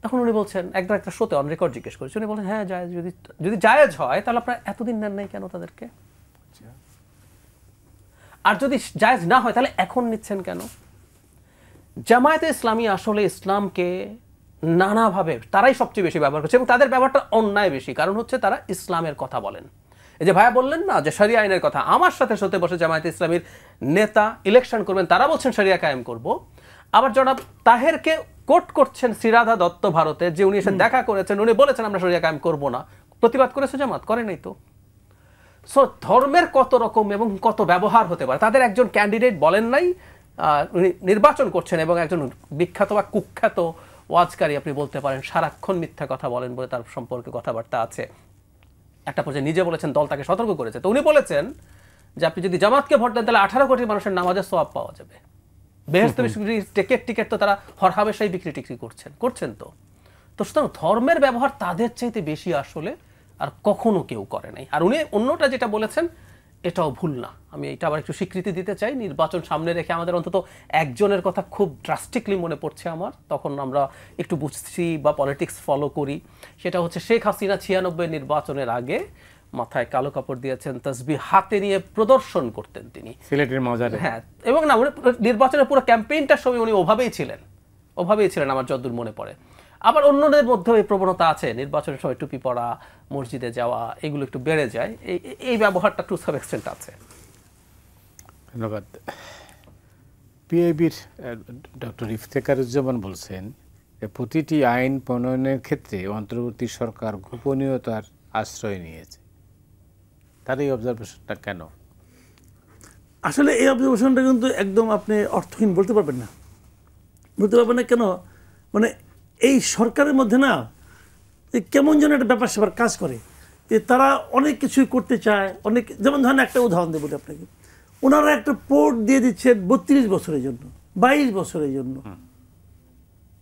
এখন উনি বলছেন, একটা শোতে অন রেকর্ড জিজ্ঞেস করেছি, উনি বলছেন হ্যাঁ জায়েজ। যদি জায়েজ হয় তাহলে আপনারা এতদিন নেন নাই কেন তাদেরকে? আর যদি জায়েজ না হয় তাহলে এখন নিচ্ছেন কেন? জামায়াতে ইসলামী আসলে ইসলামকে নানাভাবে তারাই সবচেয়ে বেশি ব্যবহার করছে, এবং তাদের ব্যবহারটা অন্যায় বেশি। কারণ হচ্ছে তারা ইসলামের কথা বলেন, এই যে ভাইয়া বললেন না যে শরিয়া আইনের কথা, আমার সাথে সাথে বসে জামায়াতে ইসলামীর নেতা ইলেকশন করবেন, তারা বলছেন শরিয়া কায়েম করব। আবার জনাব তাহেরকে কোট করছেন শ্রীরাধা দত্ত ভারতে, যে উনি এসে দেখা করেছেন, উনি বলেছেন আমরা শরিয়া কায়েম করব না। প্রতিবাদ করেছে জামাত? করে নাই তো। সো ধর্মের কত রকম এবং কত ব্যবহার হতে পারে। তাদের একজন ক্যান্ডিডেট বলেন নাই উনি নির্বাচন করছেন, এবং একজন বিখ্যাত বা কুখ্যাত ওয়াজকারী আপনি বলতে পারেন, সারাক্ষণ মিথ্যা কথা বলেন বলে তার সম্পর্কে কথাবার্তা আছে। একটা পর্যায়ে নিজে বলেছেন দল তাকে সতর্ক করেছে। তো উনি বলেছেন যে আপনি যদি জামাতকে ভোট দেন তাহলে 18 কোটি মানুষের নামাজের সওয়াব পাওয়া যাবে। বেহেশত টিকিট তো তারা হরহামেশাই বিক্রি টিক্রি করছেন। তো সুতরাং ধর্মের ব্যবহার তাদের চাইতে বেশি আসলে আর কখনো কেউ করে নাই। আর উনি অন্যটা যেটা বলেছেন এটাও ভুল না। আমি এটা আবার একটু স্বীকৃতি দিতে চাই। নির্বাচন সামনে রেখে আমাদের অন্তত একজনের কথা খুব ড্রাস্টিকলি মনে পড়ছে আমার, তখন আমরা একটু বুঝছি বা পলিটিক্স ফলো করি। সেটা হচ্ছে শেখ হাসিনা 96 নির্বাচনের আগে মাথায় কালো কাপড় দিয়েছেন, তাসবিহ হাতে নিয়ে প্রদর্শন করতেন তিনি সিলেটের মজারে। হ্যাঁ, এবং না নির্বাচনের পুরো ক্যাম্পেইনটার সময় উনি ওভাবেই ছিলেন আমার যতদূর মনে পড়ে। আবার অন্যদের মধ্যে এই প্রবণতা আছে, নির্বাচনের সময় টুপি পরা, মসজিদে যাওয়া, এগুলো একটু বেড়ে যায়। এই ব্যবহারটা টু সাম এক্সটেন্ট আছে। ধন্যবাদ। পিআইবির ডক্টর ইফতেখারুজ্জামান বলছেন যে প্রতিটি আইন প্রণয়নের ক্ষেত্রে অন্তর্বর্তী সরকার গোপনীয়তার আশ্রয় নিয়েছে। তার এই অবজারভেশনটা কেন? আসলে এই অবজারভেশনটা কিন্তু একদম আপনি অর্থহীন বলতে পারবেন না। কেন? মানে এই সরকারের মধ্যে না কেমন যেন একটা ব্যাপার স্যাপার কাজ করে, যে তারা অনেক কিছুই করতে চায়। অনেক, যেমন ধরেন একটা উদাহরণ দেবো আপনাকে, ওনারা একটা পোর্ট দিয়ে দিচ্ছেন 32 বছরের জন্য, 22 বছরের জন্য।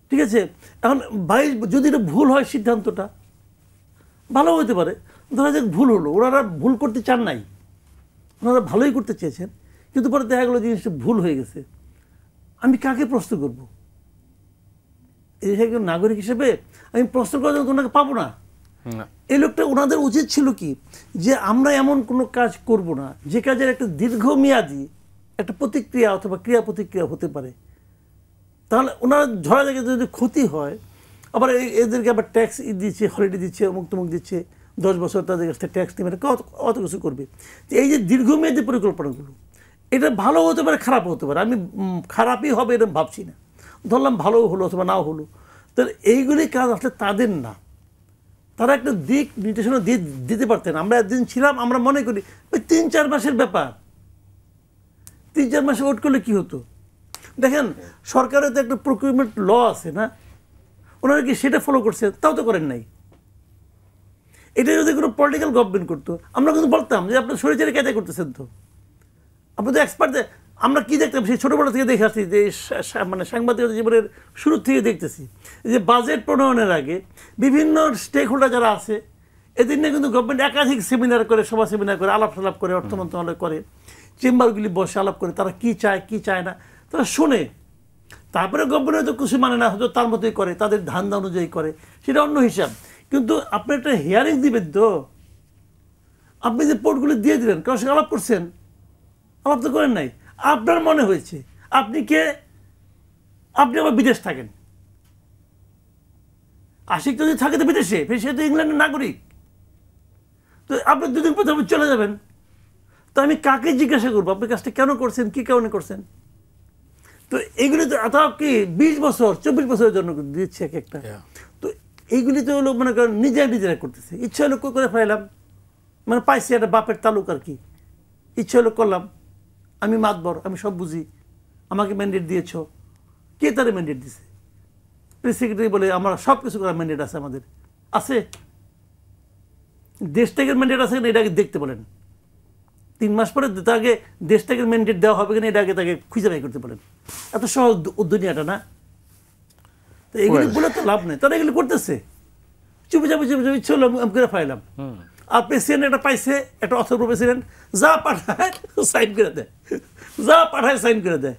ঠিক আছে, এখন 22, যদি এটা ভুল হয় সিদ্ধান্তটা ভালো হতে পারে, ধরা যাক ভুল হলো, ওনারা ভুল করতে চান নাই, ওনারা ভালোই করতে চেয়েছেন, কিন্তু পরে দেখা গেলো জিনিসটা ভুল হয়ে গেছে। আমি কাকে প্রশ্ন করব? এই একজন নাগরিক হিসেবে আমি প্রশ্ন করার জন্য ওনাকে পাবো না। এই লোকটা, ওনাদের উচিত ছিল কি, যে আমরা এমন কোনো কাজ করব না যে কাজের একটা দীর্ঘমেয়াদী একটা প্রতিক্রিয়া অথবা ক্রিয়া প্রতিক্রিয়া হতে পারে। তাহলে ওনারা ধরা যায় যদি ক্ষতি হয়, আবার এদেরকে আবার ট্যাক্স দিচ্ছে, হলিডে দিচ্ছে, অমুক তমুক দিচ্ছে, 10 বছর তাদের কাছে ট্যাক্স নেবে, কত কিছু করবে। এই যে দীর্ঘমেয়াদী পরিকল্পনাগুলো, এটা ভালো হতে পারে, খারাপ হতে পারে। আমি খারাপই হবে এরকম ভাবছি না, ধরলাম ভালো হলো অথবা নাও হলো। তাহলে এইগুলি কাজ আসলে তাদের না, তারা একটা দিক নির্দেশনা দিতে পারতেন। আমরা একদিন ছিলাম, আমরা মনে করি ওই 3-4 মাসের ব্যাপার, 3-4 মাসে ওয়েট করলে কি হতো। দেখেন সরকারের তো একটা প্রকিউরমেন্ট ল আছে না, ওনারা কি সেটা ফলো করছে? তাও তো করেন নাই। এটা যদি কোনো পলিটিক্যাল গভর্নমেন্ট করতো, আমরা কিন্তু বলতাম যে আপনার শরীরে কেটে করতেছেন, তো আপনি তো এক্সপার্ট। আমরা কি দেখতাম, সেই ছোটোবেলা থেকে দেখে আসছি, যে মানে সাংবাদিকতা জীবনের শুরু থেকে দেখতেছি যে বাজেট প্রণয়নের আগে বিভিন্ন স্টেক হোল্ডার যারা আছে, এদের নিয়ে কিন্তু গভর্নমেন্ট একাধিক সেমিনার করে, সভা সেমিনার করে, আলাপ সালাপ করে, অর্থ মন্ত্রণালয় করে, চেম্বারগুলি বসে আলাপ করে, তারা কি চায় কি চায় না তারা শোনে। তারপরে গভর্নমেন্ট হয়তো কিছু মানে না, হয়তো তার মতোই করে, তাদের ধান্দা অনুযায়ী করে, সেটা অন্য হিসাব। কিন্তু আপনি একটা হিয়ারিং দিবেন, তো আপনি যে পোর্টগুলি দিয়ে দিলেন, কারোর সঙ্গে আলাপ করছেন? আলাপ তো করেন নাই। আপনার মনে হয়েছে, আপনি কে? আপনি আবার বিদেশ থাকেন। আশিক যদি থাকে তো বিদেশে, সে তো ইংল্যান্ডের নাগরিক। তো আপনি 2 দিন পর চলে যাবেন, তো আমি কাকে জিজ্ঞাসা করবো আপনি কাজটা কেন করছেন, কি কারণে করছেন? তো এইগুলি তো তাও কি 20 বছর 24 বছরের জন্য দিচ্ছে এক একটা। তো এইগুলি তো হলো মনে করেন নিজেরা করতেছে, ইচ্ছা হলো করে ফেলাম, মানে পাইছি একটা বাপের তালুক আর কি, ইচ্ছা হলো করলাম, আমি মাতবর, আমি সব বুঝি, আমাকে ম্যান্ডেট দিয়েছ। কে তার ম্যান্ডেট দিছে? প্রেস সেক্রেটারি বলে আমরা সব কিছু করার ম্যান্ডেট আছে, আমাদের আছে। দেশ থেকে ম্যান্ডেট আছে কিনা এটা আগে দেখতে বলেন। 3 মাস পরে তাকে দেশ থেকে ম্যান্ডেট দেওয়া হবে কিনা এটা আগে তাকে খুঁজে বাই করতে বলেন। এত সহজ দুনিয়াটা না। তো এগুলি বলে তো লাভ নেই, তারা এগুলি করতেছে চুপে চাপে ইচ্ছে হলো আমি করে ফেলাম। আর প্রেসিডেন্ট একটা পাইছে, একটা অথর্ব প্রেসিডেন্ট, যা পাঠায় সাইন করে দেয়, যা পাঠায় সাইন করে দেয়।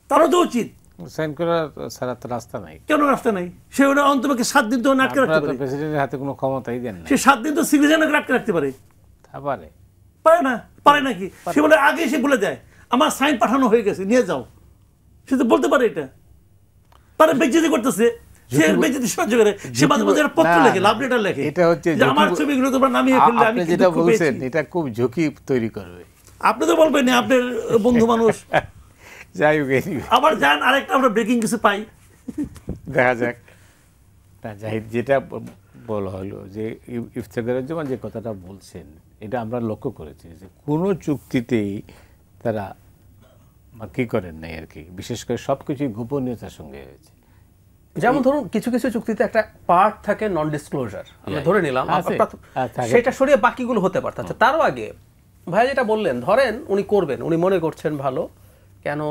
তারও তো উচিত সাইন করার ছাড়া তো রাস্তা নাই। কেন রাস্তা নাই? সে ওটা অন্তপক্ষে 7 দিন তো আটকে রাখতে পারে। প্রেসিডেন্টের হাতে কোনো ক্ষমতাই দেন না। সে 7 দিন তো সিটিজেনকে আটকে রাখতে পারে। পারে না? পারে নাকি? সে বলে আগে সে বলে দেয় আমার সাইন পাঠানো হয়ে গেছে, নিয়ে যাও। সে তো বলতে পারে এটা। তারা বেজ্জতি করতেছে, সে বেঁচে সাহায্য করে, সে মাঝে মাঝে একটা পত্র লেখে, লাভ লেটার লেখে, এটা হচ্ছে যে আমার ছবিগুলো তোমরা নামিয়ে ফেললে আমি আপনি কি যেটা দুঃখ বলছেন পেয়েছি। এটা খুব ঝুঁকি তৈরি করবে। আপনি তো বলবেন না, আপনার বন্ধু মানুষ। যাই হোক, anyway, আবার যান আরেকটা আমরা ব্রেকিং কিছু পাই, দেখা যাক। না জাহিদ, যেটা বলা হলো যে ইফতেখারুজ্জামান যে কথাটা বলছেন, এটা আমরা লক্ষ্য করেছি যে কোনো চুক্তিতেই তারা কি করেন নাই আর কি, বিশেষ করে সব কিছুই গোপনীয়তার সঙ্গে হয়েছে। যেমন ধরুন কিছু কিছু চুক্তিতে একটা পার্ট থাকে নন ডিসক্লোজার, আমরা ধরে নিলাম, সেটা সরিয়ে বাকিগুলো হতে পারত। আচ্ছা, তারও আগে ভাই যেটা বললেন, ধরেন উনি করবেন, উনি মনে করছেন ভালো, কেন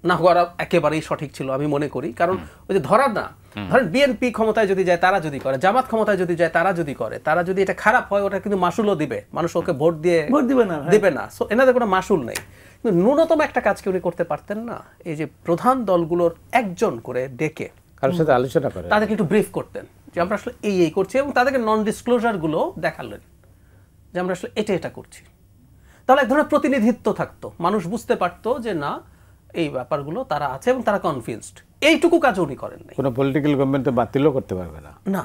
না করা একেবারেই সঠিক ছিল আমি মনে করি। কারণ ওই যে ধরার না, ধরেন বিএনপি ক্ষমতায় যদি যায় তারা যদি করে, জামাত ক্ষমতায় যদি যায় তারা যদি করে, তারা যদি এটা খারাপ হয় ওটা কিন্তু মাসুলও দিবে, মানুষ ওকে ভোট দিবে না, সো এনাদের কোনো মাসুল নেই। কিন্তু ন্যূনতম একটা কাজকে উনি করতে পারতেন না, এই যে প্রধান দলগুলোর একজন করে ডেকে কারোর সাথে আলোচনা করে তাদেরকে একটু ব্রিফ করতেন যে আমরা আসলে এই করছি, এবং তাদেরকে নন ডিসক্লোজার গুলো দেখালেন যে আমরা আসলে এটা করছি। তাহলে এক ধরনের প্রতিনিধিত্ব থাকতো, মানুষ বুঝতে পারতো যে না এই ব্যাপারগুলো তারা আছে এবং তারা কনভিন্সড। এইটুকু কাজ উনি করেন নাই। কোনো পলিটিক্যাল গভর্নমেন্ট তো বাতিলও করতে পারবে না। না,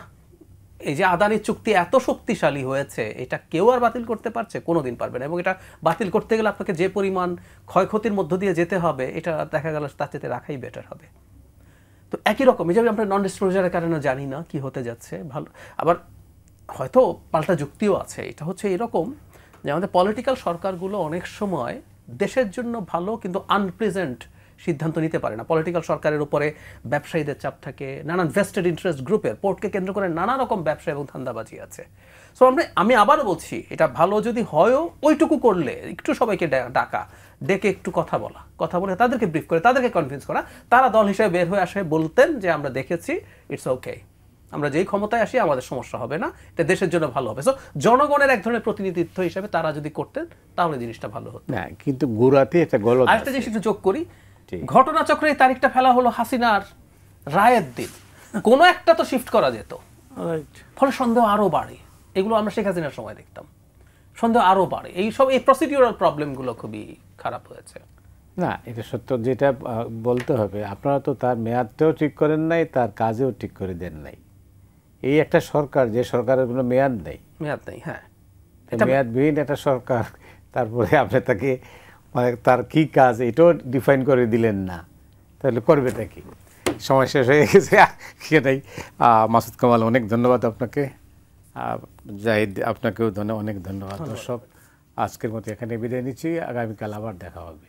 এই যে আদানির চুক্তি এত শক্তিশালী হয়েছে, এটা কেউ আর বাতিল করতে পারছে? কোনোদিন পারবে না। এবং এটা বাতিল করতে গেলে আপনাকে যে পরিমাণ ক্ষয়ক্ষতির মধ্য দিয়ে যেতে হবে, এটা দেখা গেল তার চেয়ে রাখাই বেটার হবে। তো একই রকম, এই যে আমরা নন ডিসক্লোজারের কারণে জানি না কি হতে যাচ্ছে, ভালো আবার হয়তো পাল্টা যুক্তিও আছে। এটা হচ্ছে এরকম যে আমাদের পলিটিক্যাল সরকারগুলো অনেক সময় দেশের জন্য ভালো কিন্তু আনপ্রেজেন্ট সিদ্ধান্ত নিতে পারে না। পলিটিক্যাল সরকারের উপরে ব্যবসায়ীদের চাপ থাকে, নানান ভেস্টেড ইন্টারেস্ট গ্রুপের, পোর্টকে কেন্দ্র করে নানা রকম ব্যবসা এবং ধান্দাবাজি আছে। সো আমি আবারও বলছি, এটা ভালো যদি হয়ও ওইটুকু করলে, একটু সবাইকে ডাকা, ডেকে একটু কথা বলে তাদেরকে ব্রিফ করে তাদেরকে কনভিন্স করা, তারা দল হিসেবে বের হয়ে আসে বলতেন যে আমরা দেখেছি, ইটস ওকে, আমরা যেই ক্ষমতায় আসি আমাদের সমস্যা হবে না, এটা দেশের জন্য ভালো হবে। সো জনগণের এক ধরনের প্রতিনিধিত্ব হিসেবে তারা যদি করতেন তাহলে জিনিসটা ভালো হতো। না, কিন্তু গোড়াতে একটা গলত। আরেকটা জিনিস একটু যোগ করি, ঘটনাচক্রে এই তারিখটা ফেলা হলো হাসিনার রায়ের দিন, কোনো একটা তো শিফট করা যেত, ফলে সন্দেহ আরো বাড়ে। এগুলো আমরা শেখ হাসিনার সময় দেখতাম, সন্দেহ আরো বাড়ে। এই প্রসিডিউরাল প্রবলেমগুলো খুবই খারাপ হয়েছে। না, এটা সত্য, যেটা বলতে হবে, আপনারা তো তার মেয়াদটাও ঠিক করেন নাই, তার কাজেও ঠিক করে দেন নাই। এই একটা সরকার, যে সরকারের কোনো মেয়াদ নেই, হ্যাঁ, মেয়াদবিহীন একটা সরকার, তারপরে আপনি তাকে মানে তার কি কাজ এটাও ডিফাইন করে দিলেন না, তাহলে করবেটা কি? সময় শেষ হয়ে গেছে, সেটাই। মাসুদ কামাল, অনেক ধন্যবাদ আপনাকে। জাহিদ, আপনাকেও অনেক ধন্যবাদ। দর্শক, আজকের মতো এখানে বিদায় নিচ্ছি, আগামীকাল আবার দেখা হবে।